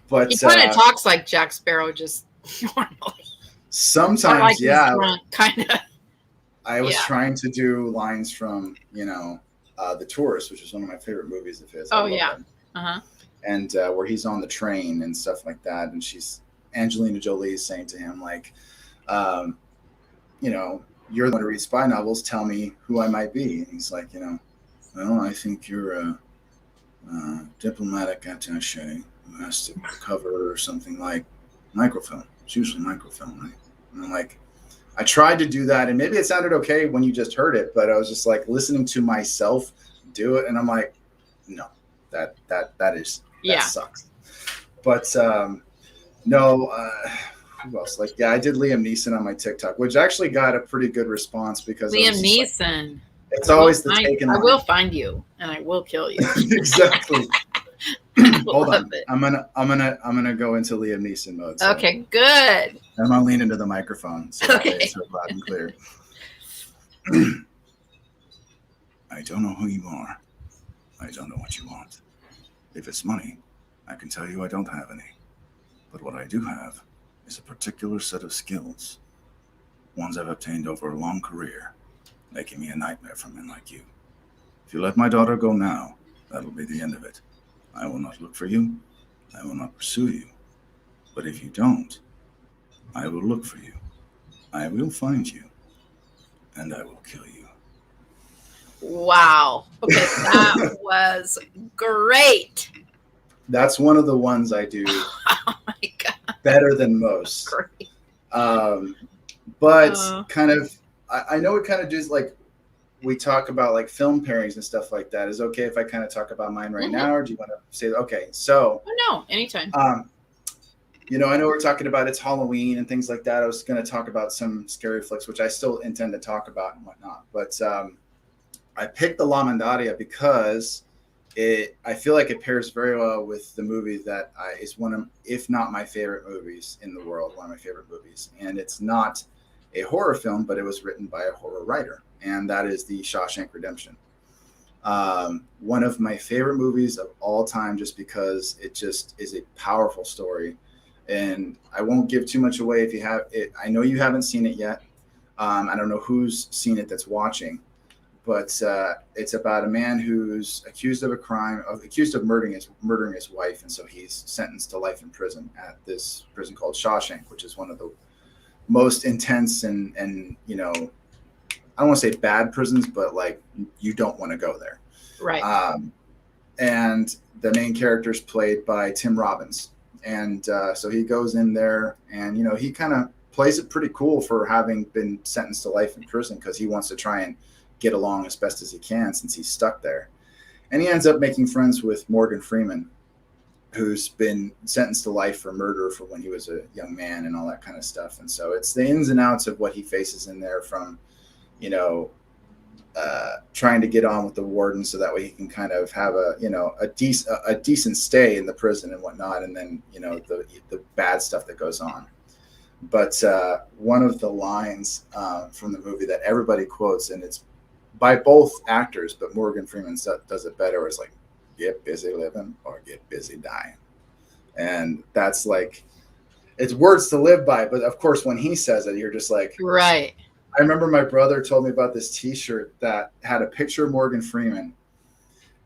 But he kind of talks like Jack Sparrow, just normally. Sometimes, like yeah. Kind of. I was trying to do lines from, The Tourist, which is one of my favorite movies of his. Oh, yeah. Uh-huh. And where he's on the train and stuff like that. And Angelina Jolie is saying to him, like, you're the one who reads spy novels. Tell me who I might be. And he's like, well, I think you're a diplomatic attaché who has to cover something like microfilm. It's usually microfilm, right? And I'm like, I tried to do that, and maybe it sounded okay when you just heard it, but I was just like listening to myself do it, and I'm like, no, that sucks. But no, who else? Like, yeah, I did Liam Neeson on my TikTok, which actually got a pretty good response because Liam Neeson. Like, it's always the taken. I will find you, and I will kill you. Exactly. Hold on. I'm gonna go into Liam Neeson mode. So okay, good. I'm gonna lean into the microphone so it's loud and clear. I don't know who you are. I don't know what you want. If it's money, I can tell you I don't have any. But what I do have is a particular set of skills, ones I've obtained over a long career, making me a nightmare for men like you. If you let my daughter go now, that'll be the end of it. I will not look for you. I will not pursue you. But if you don't, I will look for you. I will find you. And I will kill you. Wow. Okay, that was great. That's one of the ones I do oh my God. better than most. Great. But kind of, I know it kind of just like, we talk about like film pairings and stuff like that. Is it okay if I kind of talk about mine right now, or do you want to say, okay, so. Oh, no, anytime. I know we're talking about it's Halloween and things like that. I was going to talk about some scary flicks, which I still intend to talk about and whatnot. But I picked the La Mandaria because I feel like it pairs very well with the movie that is one of, if not my favorite movies in the world, one of my favorite movies. And it's not a horror film, but it was written by a horror writer. And that is the Shawshank Redemption. One of my favorite movies of all time, just because it just is a powerful story. And I won't give too much away if you have it. I know you haven't seen it yet. I don't know who's seen it that's watching, but it's about a man who's accused of a crime, accused of murdering his wife. And so he's sentenced to life in prison at this prison called Shawshank, which is one of the most intense and I don't want to say bad prisons, but like you don't want to go there. Right. And the main character is played by Tim Robbins. And so he goes in there and, he kind of plays it pretty cool for having been sentenced to life in prison because he wants to try and get along as best as he can since he's stuck there. And he ends up making friends with Morgan Freeman, who's been sentenced to life for murder for when he was a young man and all that kind of stuff. And so it's the ins and outs of what he faces in there from, trying to get on with the warden so that way he can kind of have a decent stay in the prison and whatnot. And then, the bad stuff that goes on. But one of the lines from the movie that everybody quotes, and it's by both actors, but Morgan Freeman does it better, is like, get busy living or get busy dying. And that's like, it's words to live by. But of course, when he says it, you're just like, right. I remember my brother told me about this T-shirt that had a picture of Morgan Freeman.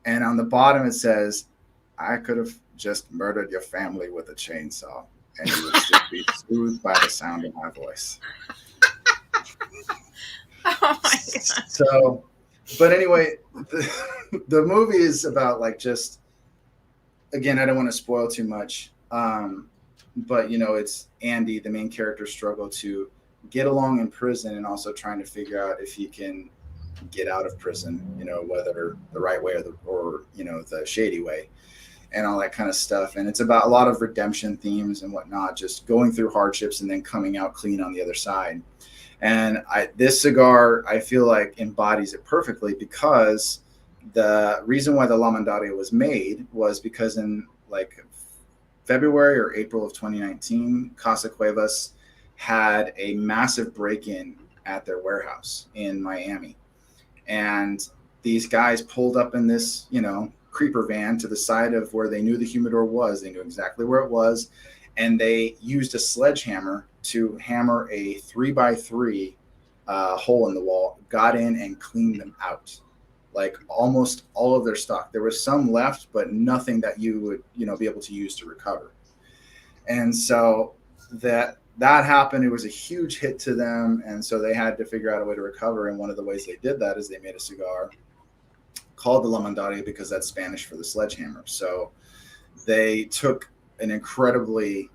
And on the bottom, it says, I could have just murdered your family with a chainsaw and you would still be soothed by the sound of my voice. Oh my God. So, but anyway, the movie is about like just, again, I don't want to spoil too much. But it's Andy, the main character, struggle to get along in prison and also trying to figure out if he can get out of prison, whether the right way or the shady way. and all that kind of stuff. And it's about a lot of redemption themes and whatnot, just going through hardships and then coming out clean on the other side. And this cigar, I feel like embodies it perfectly, because the reason why the La Mandaria was made was because in like February or April of 2019, Casa Cuevas had a massive break-in at their warehouse in Miami. And these guys pulled up in this, creeper van to the side of where they knew the humidor was. They knew exactly where it was. And they used a sledgehammer to hammer a 3x3 hole in the wall, got in and cleaned them out. Like almost all of their stock. There was some left, but nothing that you would, be able to use to recover. And so that happened. It was a huge hit to them. And so they had to figure out a way to recover. And one of the ways they did that is they made a cigar called the La Mandaria, because that's Spanish for the sledgehammer. So they took an incredibly,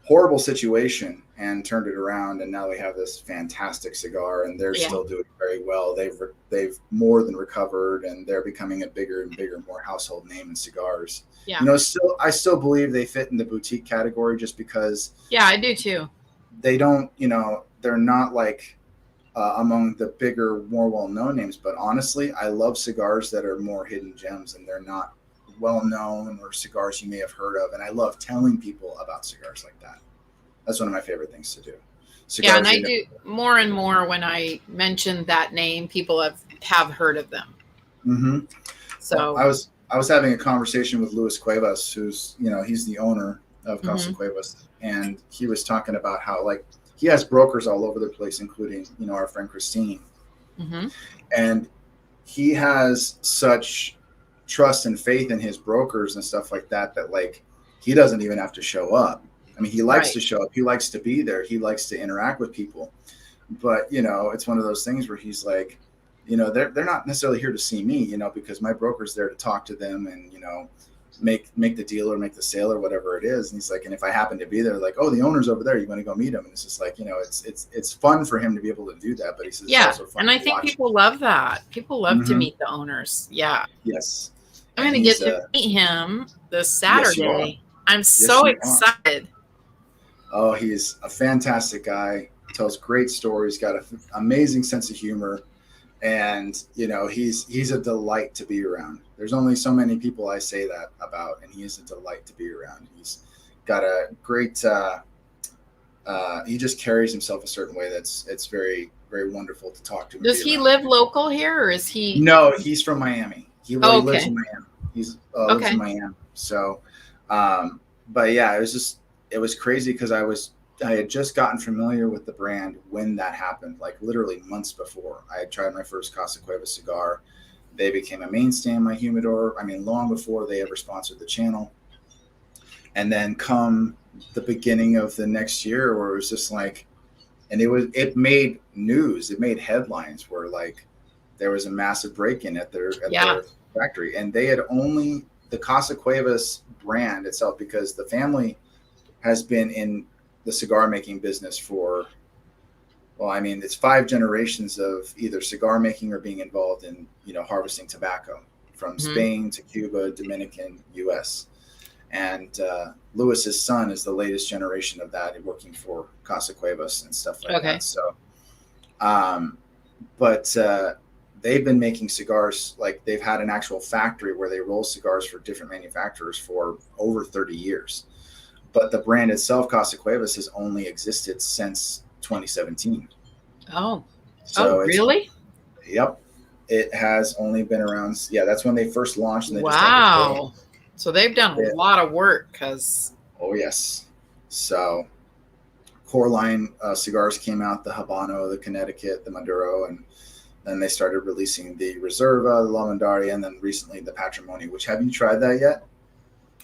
horrible situation and turned it around, and now they have this fantastic cigar, and they're still doing very well. They've more than recovered, and they're becoming a bigger and bigger, more household name in cigars. Yeah. I still believe they fit in the boutique category, just because. Yeah, I do too. They don't, they're not like among the bigger, more well-known names. But honestly, I love cigars that are more hidden gems, and they're not well-known, or cigars you may have heard of. And I love telling people about cigars like that. That's one of my favorite things to do. Cigars, yeah, and I do more and more when I mention that name, people have heard of them. Mm-hmm. So well, I was having a conversation with Luis Cuevas, who's, he's the owner of Casa Cuevas, and he was talking about how, like, he has brokers all over the place, including, our friend Christine. Mm-hmm. And he has such trust and faith in his brokers and stuff like that, like, he doesn't even have to show up. I mean, he likes to show up. He likes to be there. He likes to interact with people. But, it's one of those things where he's like, they're not necessarily here to see me, because my broker's there to talk to them and, make the deal or make the sale or whatever it is. And he's like, and if I happen to be there, like, oh, the owner's over there, you want to go meet him? And it's just like, it's fun for him to be able to do that. But he says, yeah, it's also fun and I think people love that. People love to meet the owners. Yeah. Yes. I'm going to get to meet him this Saturday. I'm so excited. Oh, he's a fantastic guy. Tells great stories. Got an amazing sense of humor, and he's a delight to be around. There's only so many people I say that about, and he is a delight to be around. He's got a great. He just carries himself a certain way it's very, very wonderful to talk to him. Does he live local here, or is he? No, he's from Miami. He lives in Miami. He's lives in Miami. So, but yeah, it was crazy because I had just gotten familiar with the brand when that happened, like literally months before. I had tried my first Casa Cuevas cigar. They became a mainstay in my humidor. I mean, long before they ever sponsored the channel. And then come the beginning of the next year, where it was just like, and it made news. It made headlines where like there was a massive break-in at their factory, and they had only the Casa Cuevas brand itself, because the family has been in the cigar making business for, it's 5 generations of either cigar making or being involved in, harvesting tobacco from Spain to Cuba, Dominican, US. And Lewis's son is the latest generation of that, working for Casa Cuevas and stuff like that. So, but they've been making cigars, like they've had an actual factory where they roll cigars for different manufacturers for over 30 years. But the brand itself, Casa Cuevas, has only existed since 2017. Oh, really? Yep. It has only been around. Yeah, that's when they first launched. And they wow. So they've done a lot of work. Oh, yes. So core line cigars came out, the Habano, the Connecticut, the Maduro, and then they started releasing the Reserva, the La Mandaria, and then recently the Patrimony. Which, have you tried that yet?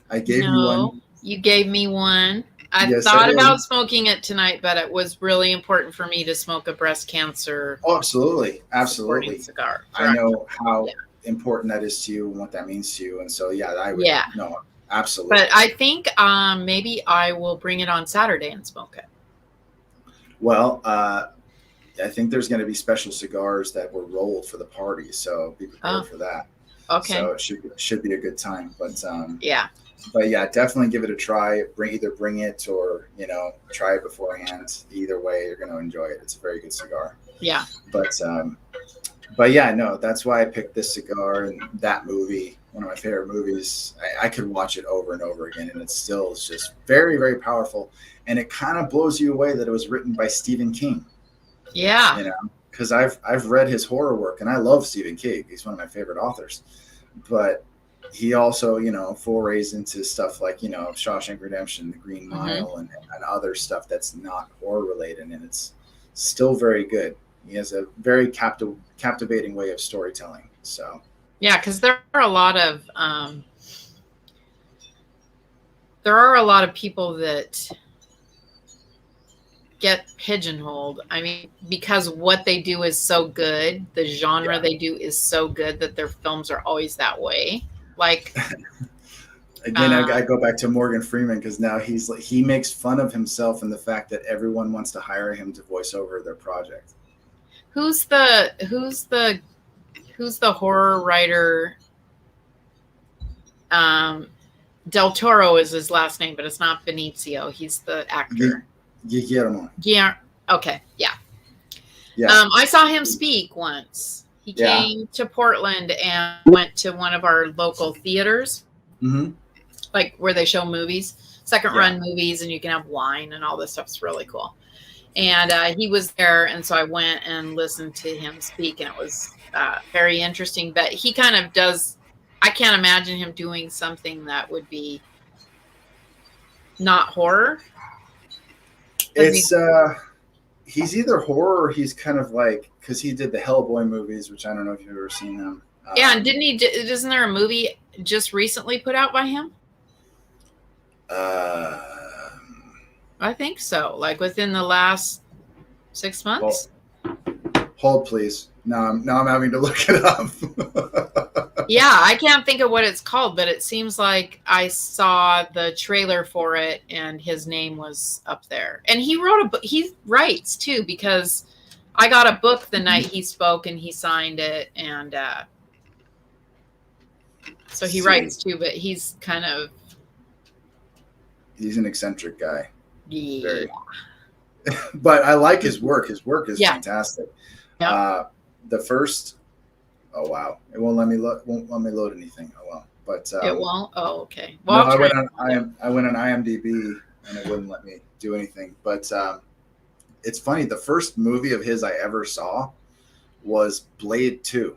I gave you one. You gave me one. I thought about smoking it tonight, but it was really important for me to smoke a breast cancer. Oh, absolutely. Absolutely. Cigar. I know how important that is to you and what that means to you. And so, I would. Yeah. No, absolutely. But I think maybe I will bring it on Saturday and smoke it. Well, I think there's going to be special cigars that were rolled for the party. So be prepared for that. Okay. So it should be a good time. Yeah. But yeah, definitely give it a try. Bring it or try it beforehand. Either way, you're going to enjoy it. It's a very good cigar. Yeah. But yeah, no, that's why I picked this cigar and that movie. One of my favorite movies. I could watch it over and over again, and it still is just very, very powerful. And it kind of blows you away that it was written by Stephen King. Yeah. Because I've read his horror work, and I love Stephen King. He's one of my favorite authors. But he also, forays into stuff like, Shawshank Redemption, The Green Mile, and other stuff that's not horror related, and it's still very good. He has a very captivating way of storytelling. So yeah, because there are a lot of people that get pigeonholed. I mean, because what they do is so good, the genre they do is so good that their films are always that way. Like again, I go back to Morgan Freeman because now he makes fun of himself and the fact that everyone wants to hire him to voice over their project. Who's the horror writer? Del Toro is his last name, but it's not Benicio. He's the actor. Guillermo. Yeah. Okay. Yeah. Yeah. I saw him speak once. He came to Portland and went to one of our local theaters, like where they show movies, second run movies, and you can have wine and all this stuff. It's really cool. And he was there, and so I went and listened to him speak, and it was very interesting. But he kind of does. I can't imagine him doing something that would be not horror. He's either horror or he's kind of like, because he did the Hellboy movies, which I don't know if you've ever seen them. Yeah, and isn't there a movie just recently put out by him? I think so. Like within the last 6 months. Hold please. Now I'm having to look it up. Yeah, I can't think of what it's called, but it seems like I saw the trailer for it and his name was up there. And he wrote a book. He writes too, because I got a book the night he spoke and he signed it. And so he writes too, but he's he's an eccentric guy. Yeah. Very. But I like his work. His work is fantastic. Yeah. The first. Oh wow! It won't let me load anything. Oh well, but it won't. Oh okay. Well, no, I went on IMDb and it wouldn't let me do anything. But it's funny. The first movie of his I ever saw was Blade 2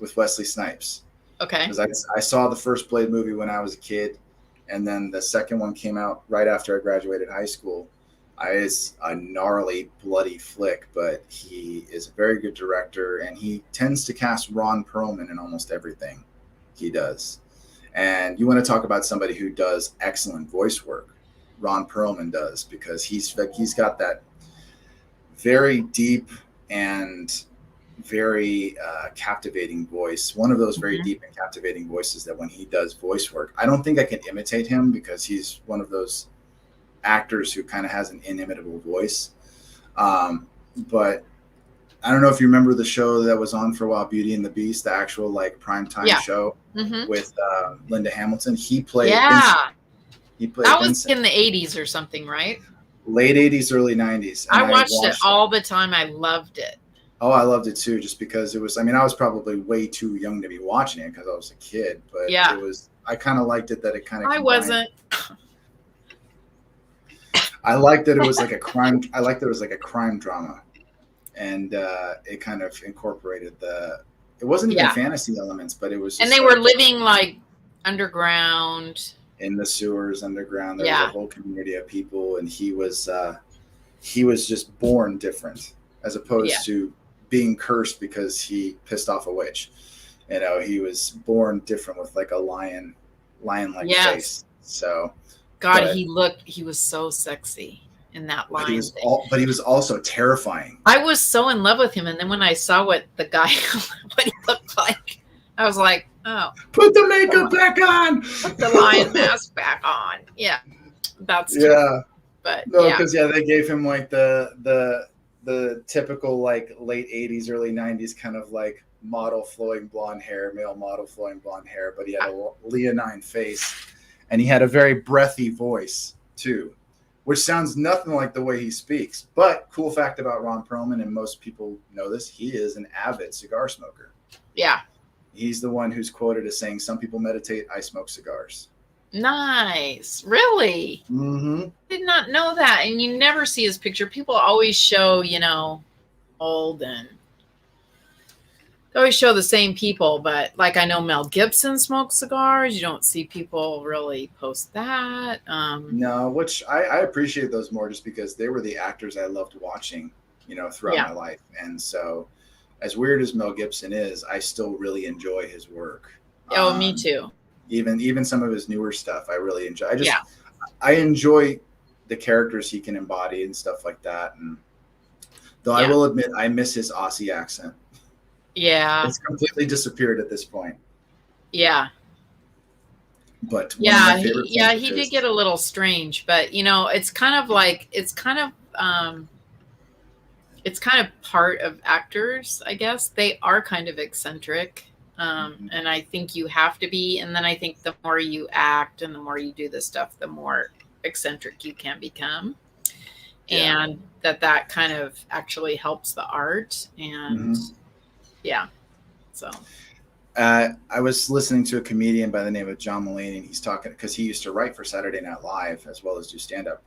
with Wesley Snipes. Okay. Because I saw the first Blade movie when I was a kid, and then the second one came out right after I graduated high school. It's a gnarly, bloody flick, but he is a very good director, and he tends to cast Ron Perlman in almost everything he does. And you want to talk about somebody who does excellent voice work. Ron Perlman does, because he's got that very deep and very captivating voice. One of those very deep and captivating voices that when he does voice work, I don't think I can imitate him because he's one of those actors who kind of has an inimitable voice. But I don't know if you remember the show that was on for a while, Beauty and the Beast, the actual like primetime show with Linda Hamilton. He played Vincent. He played that was Vincent. In the 80s or something, right? Late 80s, early 90s. I watched it all the time. I loved it. Oh, I loved it too, just because it was, I mean, I was probably way too young to be watching it because I was a kid, but it was, I kind of liked it that it kind of, I wasn't. I liked that it was like a crime. I liked that it was like a crime drama, and it kind of incorporated it wasn't even fantasy elements, but it was just, and they were living like underground in the sewers underground. There was a whole community of people, and he was just born different as opposed to being cursed because he pissed off a witch. You know, he was born different with like a lion-like face. So. God, he was so sexy in that line. But he was also terrifying. I was so in love with him. And then when I saw what he looked like, I was like, oh. Put the makeup back on. Put the lion mask back on. Yeah. That's true. But because they gave him like the typical like late 80s, early 90s kind of like model flowing blonde hair, male model flowing blonde hair, but he had a leonine face, and he had a very breathy voice too, which sounds nothing like the way he speaks. But cool fact about Ron Perlman, and most people know this, he is an avid cigar smoker. Yeah. He's the one who's quoted as saying, "Some people meditate, I smoke cigars." Nice. Really? Mm-hmm. Did not know that. And you never see his picture. People always show, you know, old, and they always show the same people. But like, I know Mel Gibson smokes cigars. You don't see people really post that. No, which I appreciate those more just because they were the actors I loved watching, you know, throughout my life. And so as weird as Mel Gibson is, I still really enjoy his work. Oh, me too. Even some of his newer stuff, I really enjoy. I enjoy the characters he can embody and stuff like that. And though I will admit, I miss his Aussie accent. Yeah, it's completely disappeared at this point. Yeah, but he did get a little strange. But you know, it's kind of part of actors, I guess. They are kind of eccentric. And I think you have to be. And then I think the more you act and the more you do this stuff, the more eccentric you can become. Yeah. And that kind of actually helps the art. And so. I was listening to a comedian by the name of John Mullaney, and he's talking because he used to write for Saturday Night Live as well as do stand-up.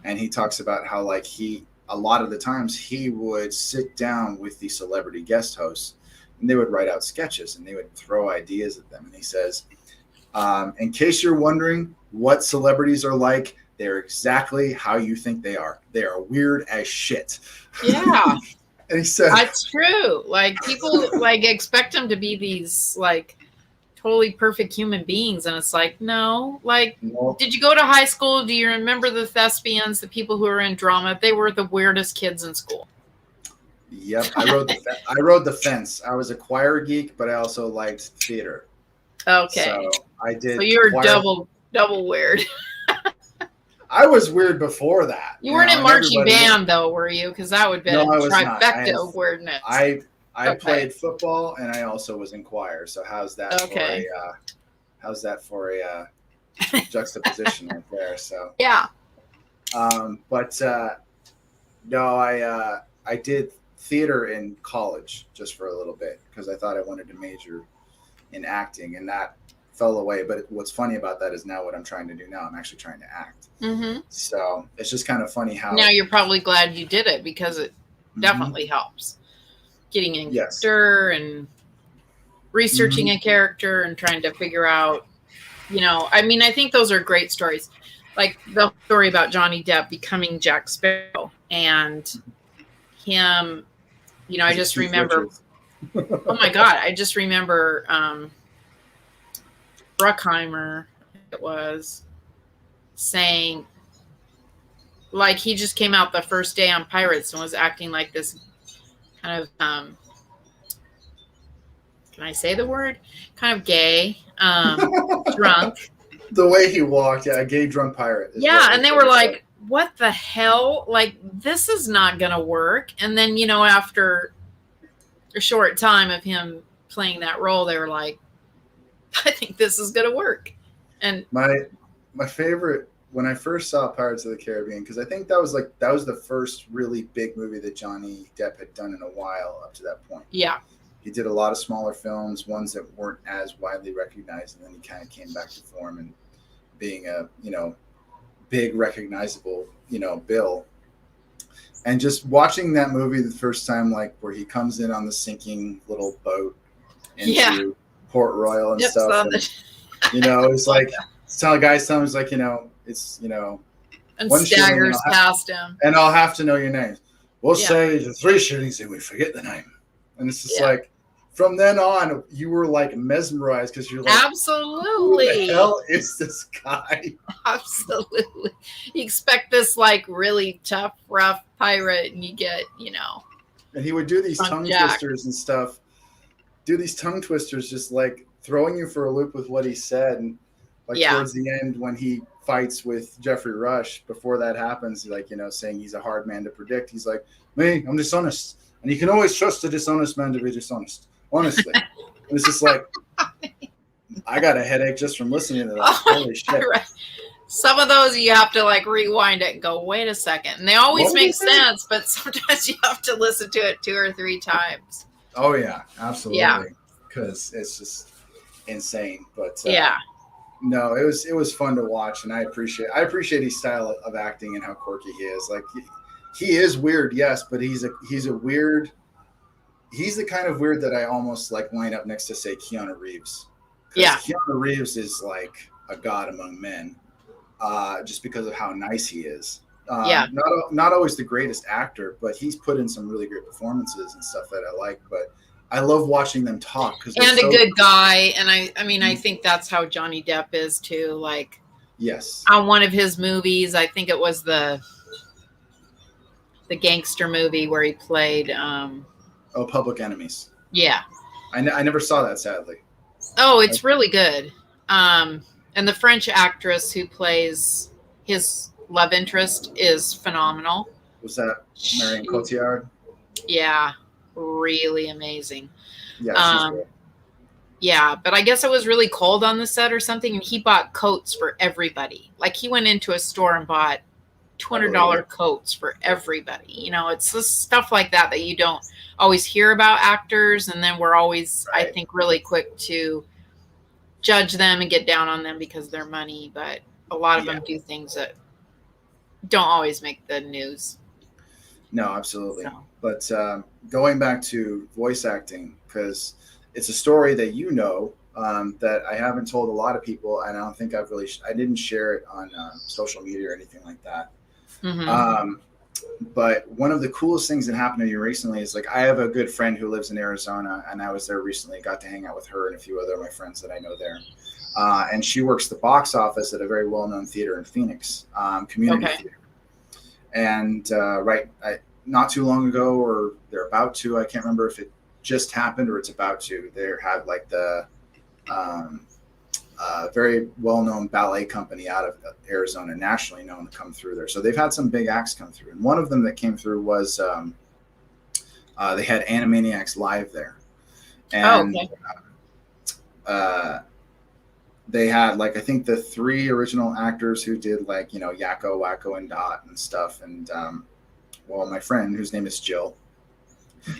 And he talks about how like a lot of the times he would sit down with the celebrity guest hosts, and they would write out sketches and they would throw ideas at them. And he says, in case you're wondering what celebrities are like, they're exactly how you think they are. They are weird as shit. Yeah. And he said, that's true. Like people like expect them to be these like totally perfect human beings. And it's like, no, like, did you go to high school? Do you remember the thespians, the people who were in drama? They were the weirdest kids in school. Yep, I rode the fence. I was a choir geek, but I also liked theater. Okay, so I did. So you were double weird. I was weird before that. You weren't in marching band though, were you? Because that would be a trifecta of weirdness. I played football and I also was in choir. So how's that? Okay. For a juxtaposition right there? So yeah. No, I did theater in college just for a little bit because I thought I wanted to major in acting, and that fell away. But what's funny about that is now what I'm trying to do now, I'm actually trying to act. Mm-hmm. So it's just kind of funny how now you're probably glad you did it because it definitely helps getting in character and researching a character and trying to figure out, you know, I mean, I think those are great stories. Like the story about Johnny Depp becoming Jack Sparrow and him, you know, I just remember, oh my God, I just remember Bruckheimer, it was, saying, like, he just came out the first day on Pirates and was acting like this kind of, can I say the word? Kind of gay, drunk. The way he walked, a gay drunk pirate. Yeah, and they were like, what the hell? Like, this is not going to work. And then, you know, after a short time of him playing that role, they were like, I think this is going to work. And my favorite, when I first saw Pirates of the Caribbean, because I think that was the first really big movie that Johnny Depp had done in a while up to that point. Yeah. He did a lot of smaller films, ones that weren't as widely recognized, and then he kind of came back to form and being a, you know, big recognizable, you know, Bill. And just watching that movie the first time, like where he comes in on the sinking little boat into Port Royal and stuff. And, you know, it's like, some guys tell him, it's like, you know, it's, you know, and staggers past him. And I'll have to know your name. We'll say the 3 shootings and we forget the name. And it's just like, from then on, you were like mesmerized because you're like, absolutely. Who the hell is this guy? Absolutely. You expect this like really tough, rough pirate, and you get, you know. And he would do these tongue twisters and stuff. Do these tongue twisters, just like throwing you for a loop with what he said. And like towards the end, when he fights with Jeffrey Rush, before that happens, like, you know, saying he's a hard man to predict. He's like, me, I'm dishonest. And you can always trust a dishonest man to be dishonest. Honestly, it's just like I got a headache just from listening to that. Holy shit! Right. Some of those you have to like rewind it and go, wait a second. And they always make sense, but sometimes you have to listen to it 2 or 3 times. Oh yeah, absolutely. Yeah. Because it's just insane. But yeah. No, it was fun to watch, and I appreciate his style of acting and how quirky he is. Like he is weird, yes, but he's a weird. He's the kind of weird that I almost like line up next to, say, Keanu Reeves. Yeah. Keanu Reeves is like a god among men, just because of how nice he is. Not always the greatest actor, but he's put in some really great performances and stuff that I like. But I love watching them talk and a good guy. And I mean, I think that's how Johnny Depp is too. Like, yes, on one of his movies, I think it was the gangster movie where he played. Public Enemies. Yeah, I never saw that, sadly. Oh, it's really good. And the French actress who plays his love interest is phenomenal. Was that Marion Cotillard? Yeah, really amazing. Yeah, she's great. Yeah, but I guess it was really cold on the set or something, and he bought coats for everybody. Like, he went into a store and bought $200 coats for everybody. You know, it's just stuff like that you don't always hear about actors, and then we're always, I think, really quick to judge them and get down on them because they're money, but a lot of them do things that don't always make the news. No, absolutely. So. But going back to voice acting, because it's a story that that I haven't told a lot of people, and I don't think I didn't share it on social media or anything like that. Mm-hmm. But one of the coolest things that happened to me recently is, like, I have a good friend who lives in Arizona, and I was there recently, got to hang out with her and a few other of my friends that I know there. And she works the box office at a very well-known theater in Phoenix, community theater. And not too long ago, or they're about to, I can't remember if it just happened or it's about to, they had like the very well-known ballet company out of Arizona, nationally known, to come through there. So they've had some big acts come through. And one of them that came through was they had Animaniacs live there. And they had, like, I think the 3 original actors who did, like, Yakko, Wacko, and Dot and stuff. And, my friend, whose name is Jill,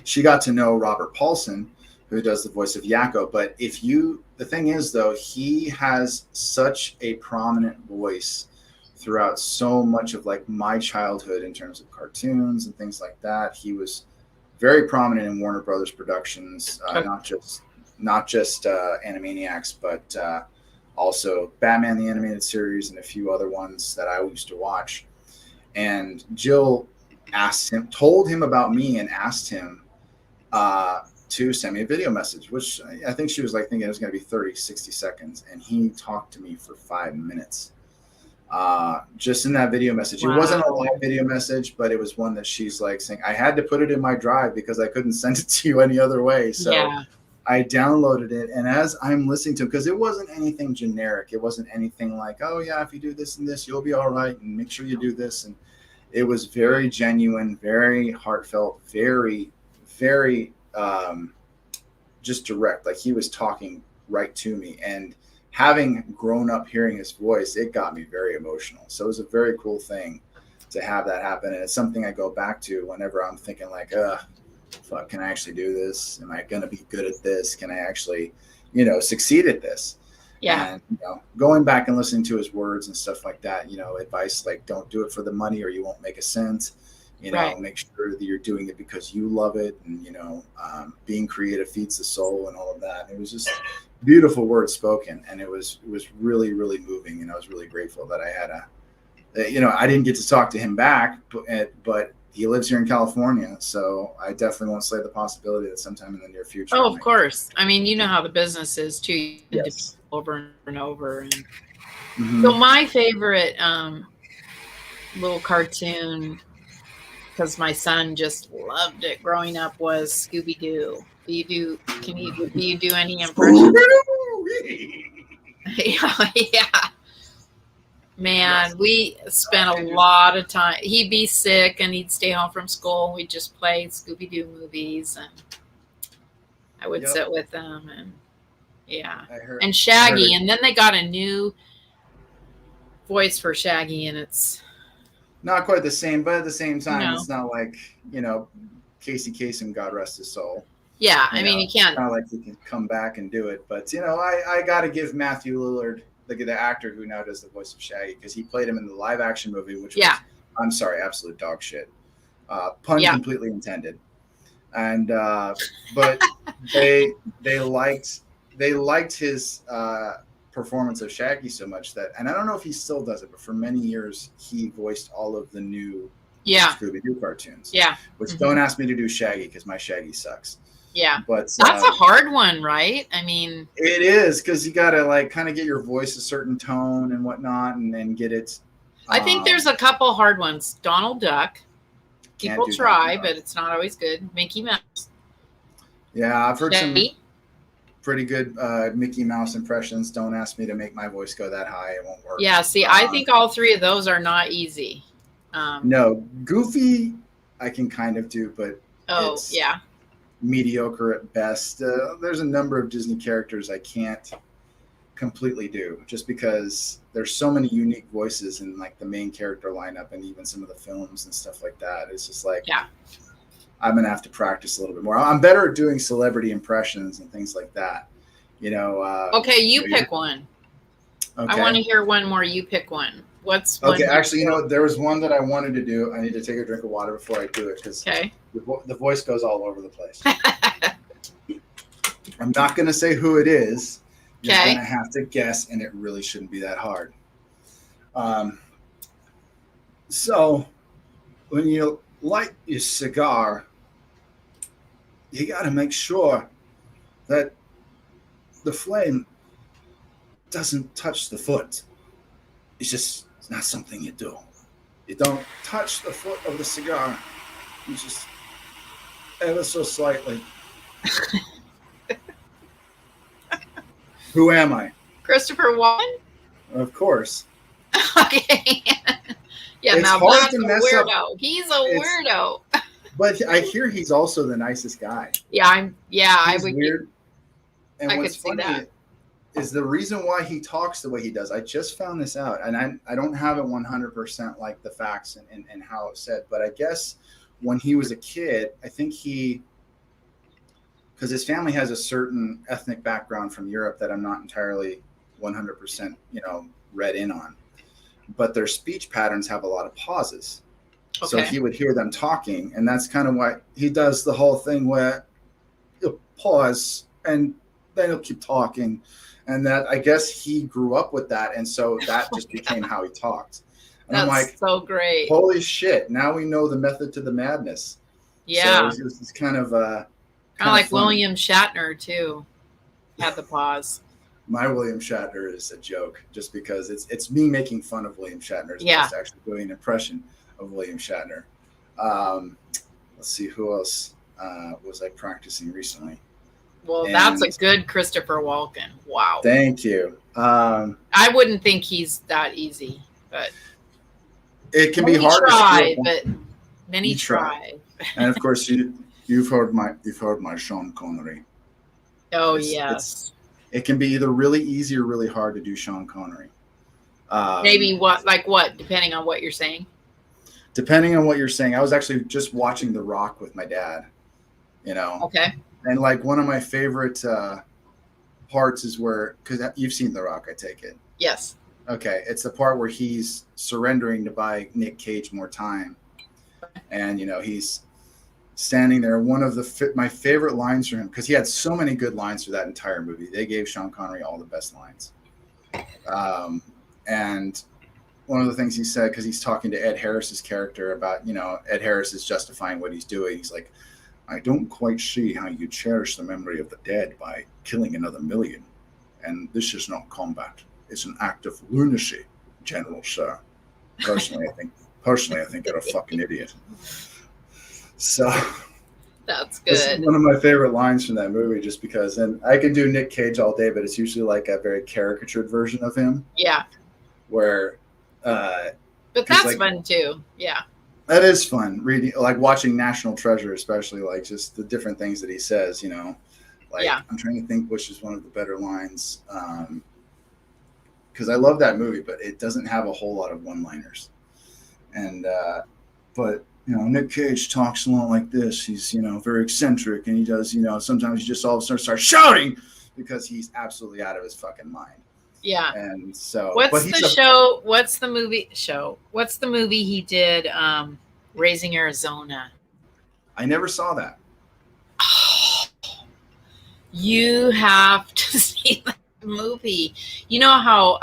she got to know Robert Paulson, who does the voice of Yakko. But the thing is, though, he has such a prominent voice throughout so much of, like, my childhood in terms of cartoons and things like that. He was very prominent in Warner Brothers productions, not just Animaniacs, but also Batman the Animated Series and a few other ones that I used to watch. And Jill told him about me and asked him to send me a video message, which I think she was like thinking it was going to be 30, 60 seconds. And he talked to me for 5 minutes just in that video message. Wow. It wasn't a live video message, but it was one that she's like saying, I had to put it in my drive because I couldn't send it to you any other way. So I downloaded it. And as I'm listening to it, because it wasn't anything generic, it wasn't anything like, oh yeah, if you do this and this, you'll be all right. And make sure you do this. And it was very genuine, very heartfelt, very, very just direct. Like, he was talking right to me, and having grown up hearing his voice, it got me very emotional. So it was a very cool thing to have that happen. And it's something I go back to whenever I'm thinking, like, fuck, can I actually do this? Am I going to be good at this? Can I actually, succeed at this? Yeah. And, going back and listening to his words and stuff like that, advice like, don't do it for the money or you won't make a cent. Make sure that you're doing it because you love it. And, being creative feeds the soul and all of that. It was just beautiful words spoken. And it was really, really moving. And I was really grateful that I had I didn't get to talk to him back, but he lives here in California. So I definitely won't slay the possibility that sometime in the near future. Oh, of course. I mean, you know how the business is too. Yes. Over and over. And so my favorite little cartoon, because my son just loved it growing up, was Scooby-Doo. Do you do any impressions? Yeah. Man, we spent a lot of time. He'd be sick and he'd stay home from school, and we'd just play Scooby-Doo movies, and I would Yep. sit with them, and yeah, I heard, and I heard Shaggy, it. and then they got a new voice for Shaggy, and it's Not quite the same, but at the same time, no, it's not like, Casey Kasem, God rest his soul. yeah. I mean, you It's can't. not like he can come back and do it. But, I got to give Matthew Lillard, the actor who now does the voice of Shaggy, because he played him in the live action movie, which was, I'm sorry, absolute dog shit. Pun completely intended. And but they liked his performance of Shaggy so much that, and I don't know if he still does it, but for many years he voiced all of the new Scooby-Doo cartoons. Yeah. Which don't ask me to do Shaggy because my Shaggy sucks. Yeah. But that's a hard one, right? I mean, it is, because you got to like kind of get your voice a certain tone and whatnot, and then get it. I think there's a couple hard ones. Donald Duck. People try, but it's not always good. Mickey Mouse. Yeah, I've heard some pretty good Mickey Mouse impressions. Don't ask me to make my voice go that high. It won't work. Yeah, see, I think all three of those are not easy. No, Goofy I can kind of do, but it's mediocre at best. There's a number of Disney characters I can't completely do, just because there's so many unique voices in like the main character lineup and even some of the films and stuff like that. It's just like, I'm gonna have to practice a little bit more. I'm better at doing celebrity impressions and things like that. Okay, you pick one. Okay. I want to hear one more. You pick one. What's one? Okay, actually, there was one that I wanted to do. I need to take a drink of water before I do it, because the voice goes all over the place. I'm not going to say who it is. You're going to have to guess, and it really shouldn't be that hard. So, when you light your cigar, you got to make sure that the flame doesn't touch the foot. It's not something you do. You don't touch the foot of the cigar. You just ever so slightly. Who am I? Christopher Walken? Of course. Okay. Yeah, now that's a weirdo. He's a weirdo. But I hear he's also the nicest guy. Yeah, I would. Weird. And I what's could see funny that. Is the reason why he talks the way he does. I just found this out, and I don't have it 100% like the facts and how it's said, but I guess when he was a kid, I think because his family has a certain ethnic background from Europe that I'm not entirely 100%, read in on, but their speech patterns have a lot of pauses. Okay. So he would hear them talking, and that's kind of why he does the whole thing where he'll pause and then he'll keep talking. And that, I guess he grew up with that, and so that just became how he talked. And I'm like, so great. Holy shit, now we know the method to the madness. Yeah. So it's kind of like fun. William Shatner, too, had the pause. My William Shatner is a joke, just because it's me making fun of William Shatner as opposed to actually doing an impression of William Shatner. Let's see, who else was I practicing recently? Well, that's a good Christopher Walken. Wow. Thank you. I wouldn't think he's that easy, but it can be hard. But many try. And of course, you've heard my Sean Connery. Oh, yes. It can be either really easy or really hard to do Sean Connery. Maybe what, depending on what you're saying. Depending on what you're saying, I was actually just watching The Rock with my dad. Okay. And like one of my favorite parts is where, because you've seen The Rock, I take it. Yes. Okay, it's the part where he's surrendering to buy Nick Cage more time, and he's standing there. One of my favorite lines from him, because he had so many good lines for that entire movie. They gave Sean Connery all the best lines. And one of the things he said, because he's talking to Ed Harris's character about, Ed Harris is justifying what he's doing. He's like, I don't quite see how you cherish the memory of the dead by killing another million. And this is not combat. It's an act of lunacy, General Sir. Personally, I think you're a fucking idiot. So that's good. This is one of my favorite lines from that movie, just because, and I can do Nick Cage all day, but it's usually like a very caricatured version of him. Yeah. Where, but that's fun too. Yeah. That is fun, reading, like watching National Treasure, especially like just the different things that he says, Like, I'm trying to think which is one of the better lines. Because I love that movie, but it doesn't have a whole lot of one-liners. And but Nick Cage talks a lot like this. He's very eccentric, and he does sometimes he just all of a sudden starts shouting because he's absolutely out of his fucking mind. Yeah. And so what's the movie he did? Raising Arizona. I never saw that. You have to see that movie. You know how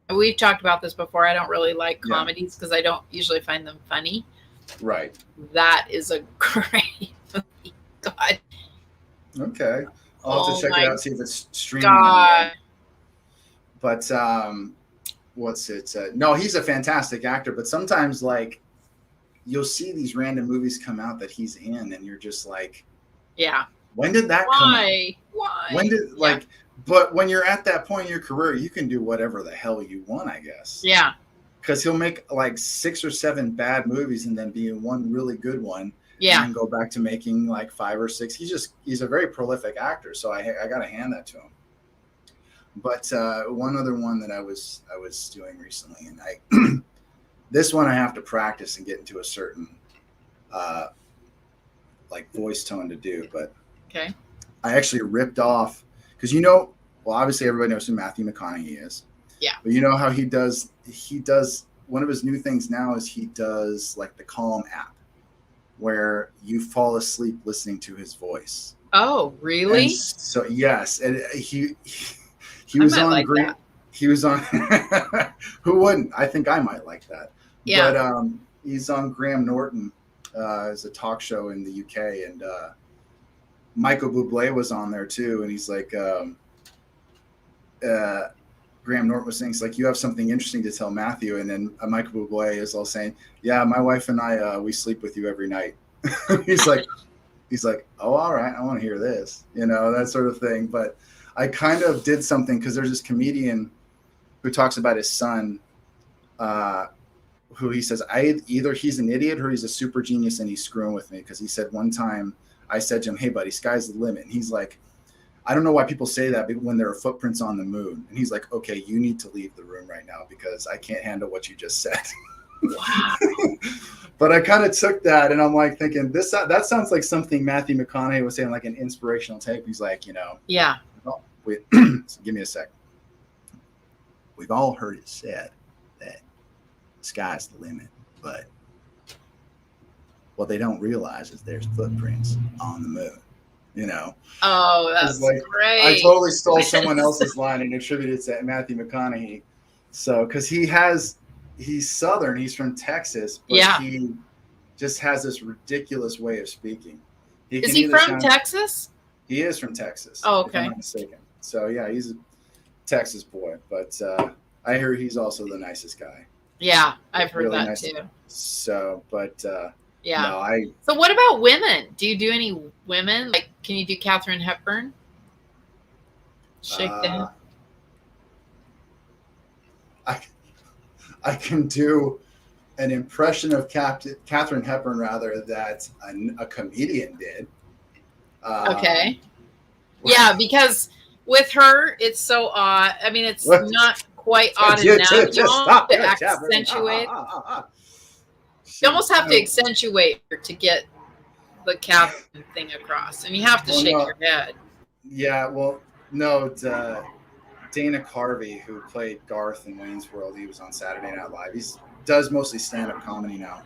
we've talked about this before. I don't really like comedies because I don't usually find them funny. Right. That is a great movie. God. Okay. I'll have to check it out, see if it's streaming. God. But what's it? No, he's a fantastic actor. But sometimes, like, you'll see these random movies come out that he's in, and you're just like, yeah. When did that come out? Why? When did But when you're at that point in your career, you can do whatever the hell you want, I guess. Yeah. Because he'll make like 6 or 7 bad movies and then be in one really good one. Yeah. And then go back to making like 5 or 6. He's a very prolific actor, so I got to hand that to him. But one other one that I was doing recently, and this one I have to practice and get into a certain like voice tone to do. But okay, I actually ripped off because obviously everybody knows who Matthew McConaughey is. Yeah. But you know how he does one of his new things now is he does like the Calm app, where you fall asleep listening to his voice. Oh, really? And so yes, and he was on like Green. That. He was on. Who wouldn't? I think I might like that. Yeah. But he's on Graham Norton as a talk show in the UK, and Michael Bublé was on there too, and he's like, Graham Norton was saying, it's like, you have something interesting to tell Matthew, and then Michael Bublé is all saying, yeah, my wife and I we sleep with you every night. he's like, oh, all right, I want to hear this, that sort of thing. But I kind of did something because there's this comedian who talks about his son, who he says, either he's an idiot or he's a super genius and he's screwing with me. Because he said one time I said to him, hey, buddy, sky's the limit. And he's like, I don't know why people say that when there are footprints on the moon. And he's like, okay, you need to leave the room right now because I can't handle what you just said. Wow. But I kind of took that and I'm like thinking that sounds like something Matthew McConaughey was saying, like an inspirational tape. He's like, yeah. So give me a sec. We've all heard it said that the sky's the limit, but what they don't realize is there's footprints on the moon. Oh, that's great. I totally stole someone else's line and attributed it to Matthew McConaughey. So, because he's Southern, he's from Texas, but he just has this ridiculous way of speaking. Is he from Texas? He is from Texas. Oh, okay. If I'm not mistaken. So, yeah, he's a Texas boy, but I hear he's also the nicest guy. Yeah, I've heard really that nice too. So, but yeah. No, So what about women? Do you do any women? Like, can you do Katharine Hepburn? Shake the head. I can do an impression of Katharine Hepburn, rather, that a comedian did. Okay. Yeah, because with her, it's so odd. I mean, it's not quite odd enough. You have to accentuate. You almost have to accentuate her to get the Catherine thing across, and you have to shake your head. Yeah, well, no, Dana Carvey, who played Garth in Wayne's World, he was on Saturday Night Live. He does mostly stand-up comedy now,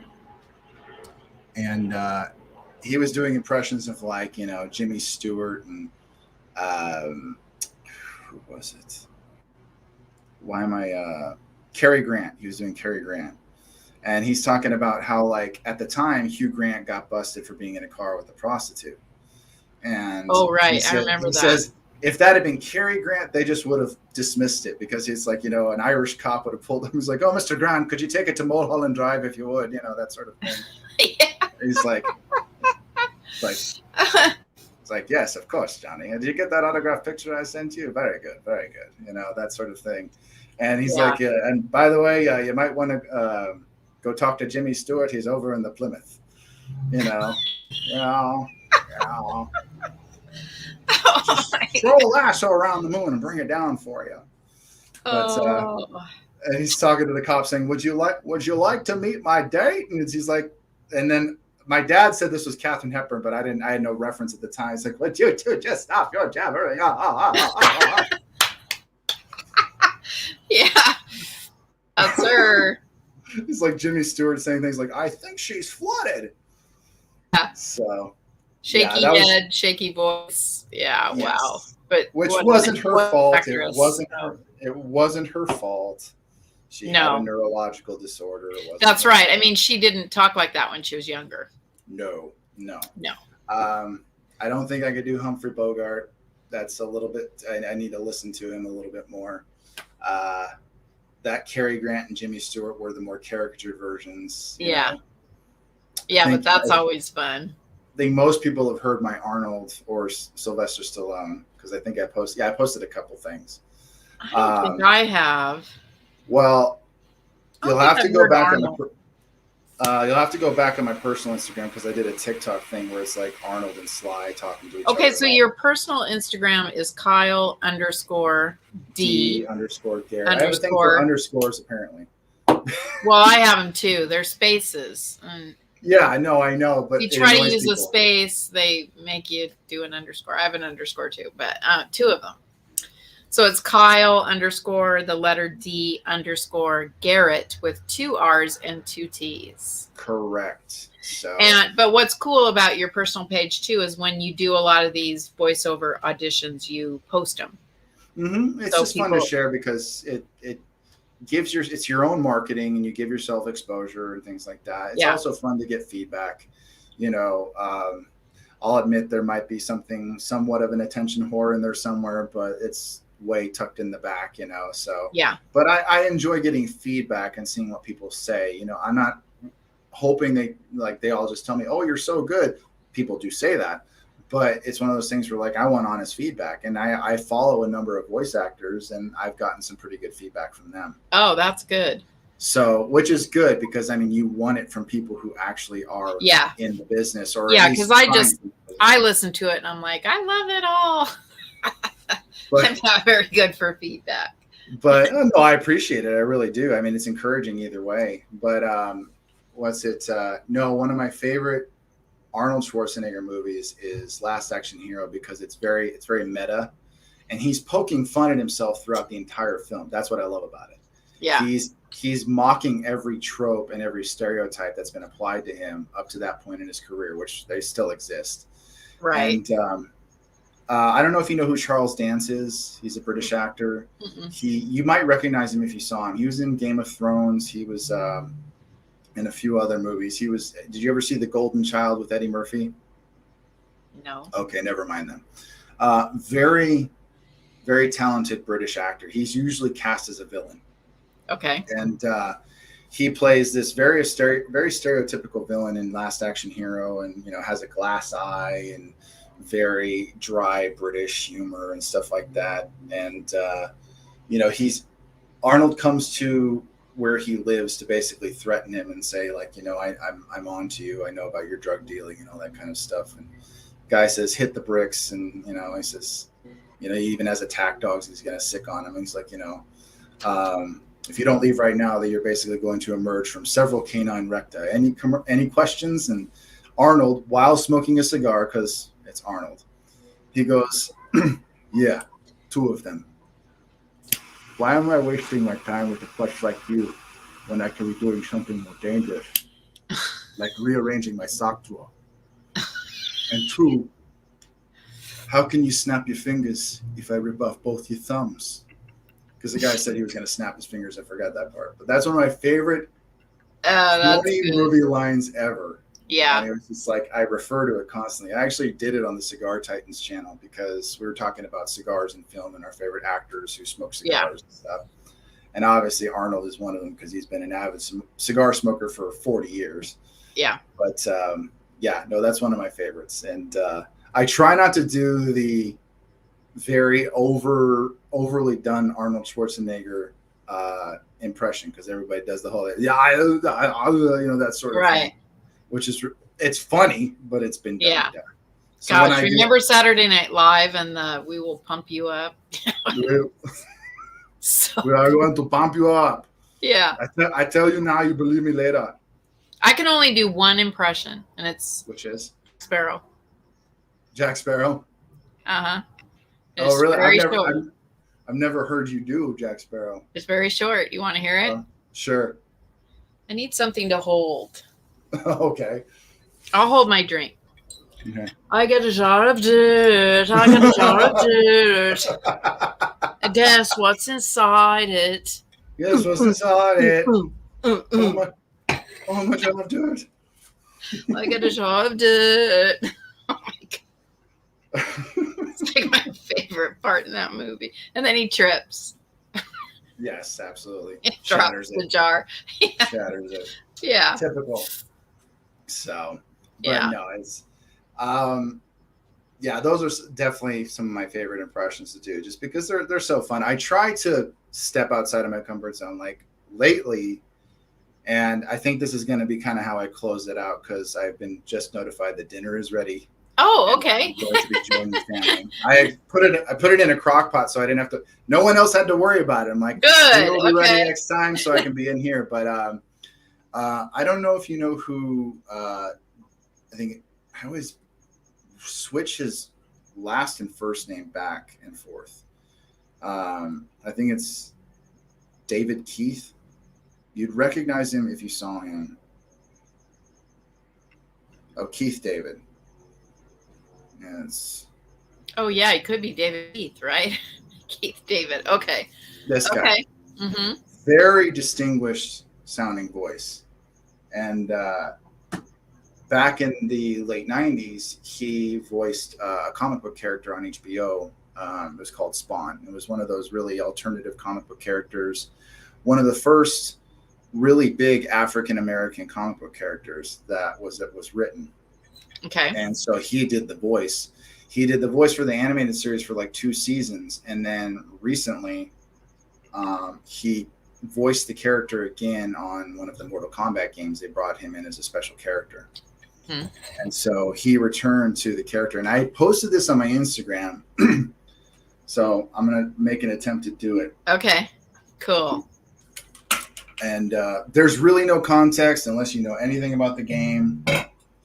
and he was doing impressions of like Jimmy Stewart and who was it? Why am I? Cary Grant. He was doing Cary Grant. And he's talking about how, like, at the time, Hugh Grant got busted for being in a car with a prostitute. And oh, right. I remember that. He says, if that had been Cary Grant, they just would have dismissed it because it's like, an Irish cop would have pulled him. He's like, oh, Mr. Grant, could you take it to Mulholland Drive if you would? That sort of thing. Yeah. He's like, it's like, yes, of course, Johnny. Did you get that autographed picture I sent you? Very good. Very good. That sort of thing. And he's like, and by the way, you might want to go talk to Jimmy Stewart. He's over in the Plymouth, Just throw a lasso around the moon and bring it down for you. But and he's talking to the cop saying, would you like to meet my date? And he's like, and then my dad said this was Katharine Hepburn, but I had no reference at the time. It's like, would you two just stop your jabbering? Yeah, that's her. It's like Jimmy Stewart saying things like, I think she's flooded. Yeah. So shaky head, shaky voice. Yeah, yes. Wow. But which wasn't her fault. It wasn't her fault. She had a neurological disorder. That's right. I mean, she didn't talk like that when she was younger. No. I don't think I could do Humphrey Bogart. That's a little bit. I need to listen to him a little bit more. That Cary Grant and Jimmy Stewart were the more caricatured versions. Yeah. Yeah, but that's always fun. I think most people have heard my Arnold or Sylvester Stallone because I think I posted a couple things. I don't think I have. Well, you'll have to go back on my personal Instagram because I did a TikTok thing where it's like Arnold and Sly talking to each other. Okay, so your personal Instagram is Kyle _D Garrett. I have a thing for underscores apparently. Well, I have them too. They're spaces. Yeah, I know. But you try to use a space, they make you do an underscore. I have an underscore too, but 2 of them. So it's Kyle _ the letter D _ Garrett with 2 R's and 2 T's. Correct. So, but what's cool about your personal page too is when you do a lot of these voiceover auditions, you post them. Mm-hmm. It's just fun to share because it gives it's your own marketing and you give yourself exposure and things like that. It's also fun to get feedback. I'll admit there might be somewhat of an attention whore in there somewhere, but it's way tucked in the back, so but I enjoy getting feedback and seeing what people say. I'm not hoping they all just tell me, oh, you're so good. People do say that, but it's one of those things where I want honest feedback, and I follow a number of voice actors and I've gotten some pretty good feedback from them. Oh, that's good. So, which is good because you want it from people who actually are in the business or because I listen to it and I'm like, I love it all. But I'm not very good for feedback. But no, I appreciate it. I really do. I mean, it's encouraging either way. But one of my favorite Arnold Schwarzenegger movies is Last Action Hero because it's very meta, and he's poking fun at himself throughout the entire film. That's what I love about it. Yeah, he's mocking every trope and every stereotype that's been applied to him up to that point in his career, which they still exist. Right. And I don't know if you know who Charles Dance is. He's a British actor. You might recognize him if you saw him. He was in Game of Thrones. He was in a few other movies. Did you ever see The Golden Child with Eddie Murphy? No. Okay, never mind then. Very, very talented British actor. He's usually cast as a villain. Okay. And he plays this very stereotypical villain in Last Action Hero, and has a glass eye and very dry British humor and stuff like that. And Arnold comes to where he lives to basically threaten him and say I'm on to you. I know about your drug dealing and all that kind of stuff. And guy says, hit the bricks. And, he says, he even has attack dogs. He's going to sick on him. And he's like, if you don't leave right now, that you're basically going to emerge from several canine recta. Any questions? And Arnold, while smoking a cigar, because it's Arnold, he goes, yeah, 2 of them. Why am I wasting my time with a flesh like you when I can be doing something more dangerous, like rearranging my sock drawer? And 2, how can you snap your fingers if I rip off both your thumbs? Because the guy said he was going to snap his fingers. I forgot that part. But that's one of my favorite movie lines ever. Yeah. And it was just I refer to it constantly. I actually did it on the Cigar Titans channel because we were talking about cigars and film and our favorite actors who smoke cigars and stuff. And obviously Arnold is one of them because he's been an avid cigar smoker for 40 years. Yeah. But that's one of my favorites. And I try not to do the very overly done Arnold Schwarzenegger impression because everybody does the whole that sort of thing. Which is, it's funny, but it's been done. So when Gosh, remember Saturday Night Live and We Will Pump You Up? So, we are going to pump you up. Yeah. I tell you now, you believe me later. I can only do one impression, and it's... Which is? Sparrow. Jack Sparrow? Uh-huh. Oh, really? I've never heard you do Jack Sparrow. It's very short. You want to hear it? Sure. I need something to hold. Okay. I'll hold my drink. Okay. I get a jar of dirt. I get a jar of dirt. And guess what's inside it? Guess what's inside it? Oh my jar of dirt. I get a jar of dirt. Oh my God. It's like my favorite part in that movie. And then he trips. Yes, absolutely. It drops the jar. Yeah. Shatters it. Yeah. Typical. So, but yeah. No, it's, yeah, those are definitely some of my favorite impressions to do, just because they're so fun. I try to step outside of my comfort zone, like lately, and I think this is going to be kind of how I close it out, because I've been just notified that dinner is ready. Oh, okay. I'm going to be joining the family. I put it in a crock pot, so I didn't have to. No one else had to worry about it. I'm like, good. Dinner will be ready next time, so I can be in here. But I don't know if you know who. I think I always switch his last and first name back and forth. I think it's David Keith. You'd recognize him if you saw him. Oh, Keith David. Yes. Oh yeah, it could be David Keith, right? Keith David. Okay. This guy. Okay. Mm-hmm. Very distinguished sounding voice. And back in the late 90s, he voiced a comic book character on HBO. It was called Spawn. It was one of those really alternative comic book characters. One of the first really big African-American comic book characters that was written. Okay. And so he did the voice. He did the voice for the animated series for like 2 seasons. And then recently, he voiced the character again on one of the Mortal Kombat games. They brought him in as a special character. And so he returned to the character. And I posted this on my Instagram. So I'm going to make an attempt to do it. Okay, cool. And there's really no context unless you know anything about the game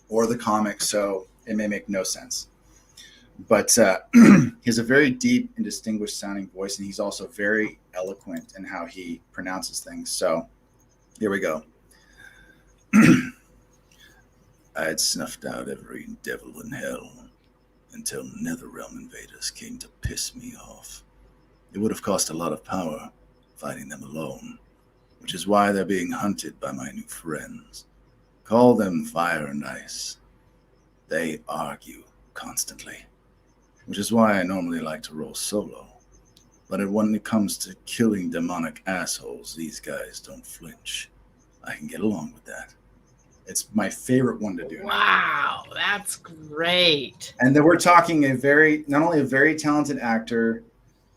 or the comic, so it may make no sense. But he has a very deep and distinguished sounding voice, and he's also very eloquent in how he pronounces things. So here we go. I had snuffed out every devil in hell until Netherrealm invaders came to piss me off. It would have cost a lot of power fighting them alone, which is why they're being hunted by my new friends. Call them Fire and Ice. They argue constantly, which is why I normally like to roll solo. But when it comes to killing demonic assholes, these guys don't flinch. I can get along with that. It's my favorite one to do. Wow, that's great. And then we're talking not only a very talented actor,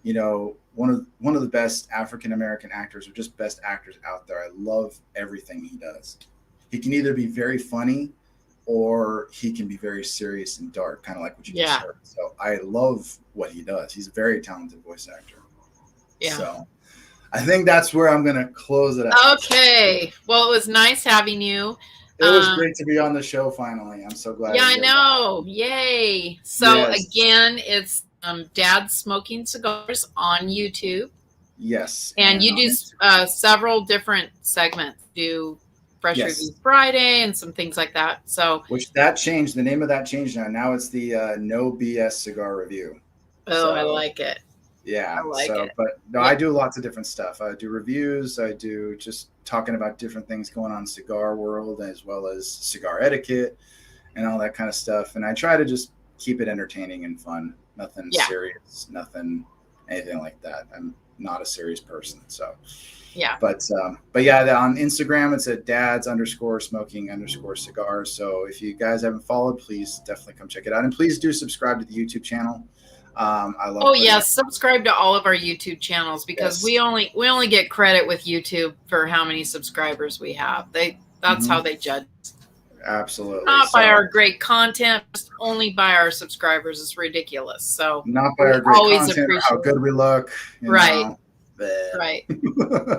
you know, one of the best African-American actors, or just best actors out there. I love everything he does. He can either be very funny or he can be very serious and dark, kind of like what you just heard. So I love what he does. He's a very talented voice actor. Yeah. So I think that's where I'm going to close it out. Okay. Well, it was nice having you. It was great to be on the show finally. I'm so glad. Yeah, I know. Yay. So again, it's Dads Smoking Cigars on YouTube. Yes. And you do several different segments. Do Fresh Review Friday and some things like that. So that changed. The name of that changed now. Now it's the No BS Cigar Review. Oh, I like it. Yeah. I like it. But no, I do lots of different stuff. I do reviews. I do just talking about different things going on in cigar world, as well as cigar etiquette and all that kind of stuff. And I try to just keep it entertaining and fun. Nothing serious, anything like that. I'm not a serious person. So, yeah. But yeah, on Instagram, it's at dads_smoking_cigars. So if you guys haven't followed, please definitely come check it out. And please do subscribe to the YouTube channel. I love. Oh yes, subscribe to all of our YouTube channels, because we only get credit with YouTube for how many subscribers we have. That's how they judge. Absolutely. Not by our great content, just only by our subscribers. It's ridiculous. So not by our great always content or how good we look. Right. Know. Right.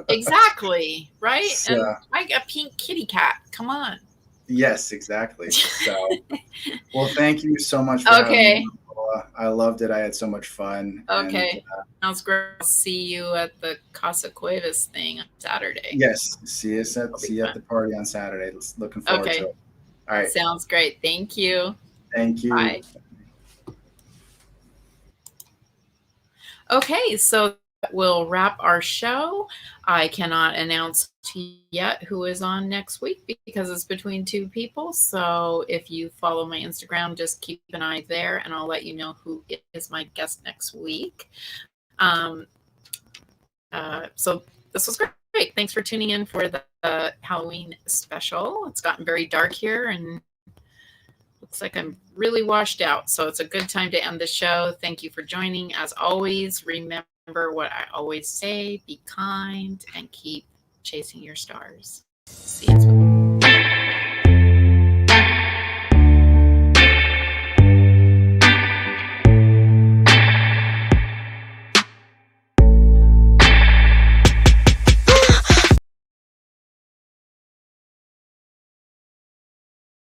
Exactly. Right. So, and like a pink kitty cat. Come on. Yes, exactly. So, well, thank you so much for having me. I loved it. I had so much fun. Okay. Sounds great. I'll see you at the Casa Cuevas thing on Saturday. Yes. See you at the party on Saturday. Looking forward to it. All right. Sounds great. Thank you. Thank you. Bye. Okay, so we'll wrap our show. I cannot announce to you yet who is on next week because it's between two people. So if you follow my Instagram, just keep an eye there and I'll let you know who is my guest next week. So this was great. Thanks for tuning in for the Halloween special. It's gotten very dark here and looks like I'm really washed out. So it's a good time to end the show. Thank you for joining. As always, remember what I always say, be kind and keep chasing your stars. See you.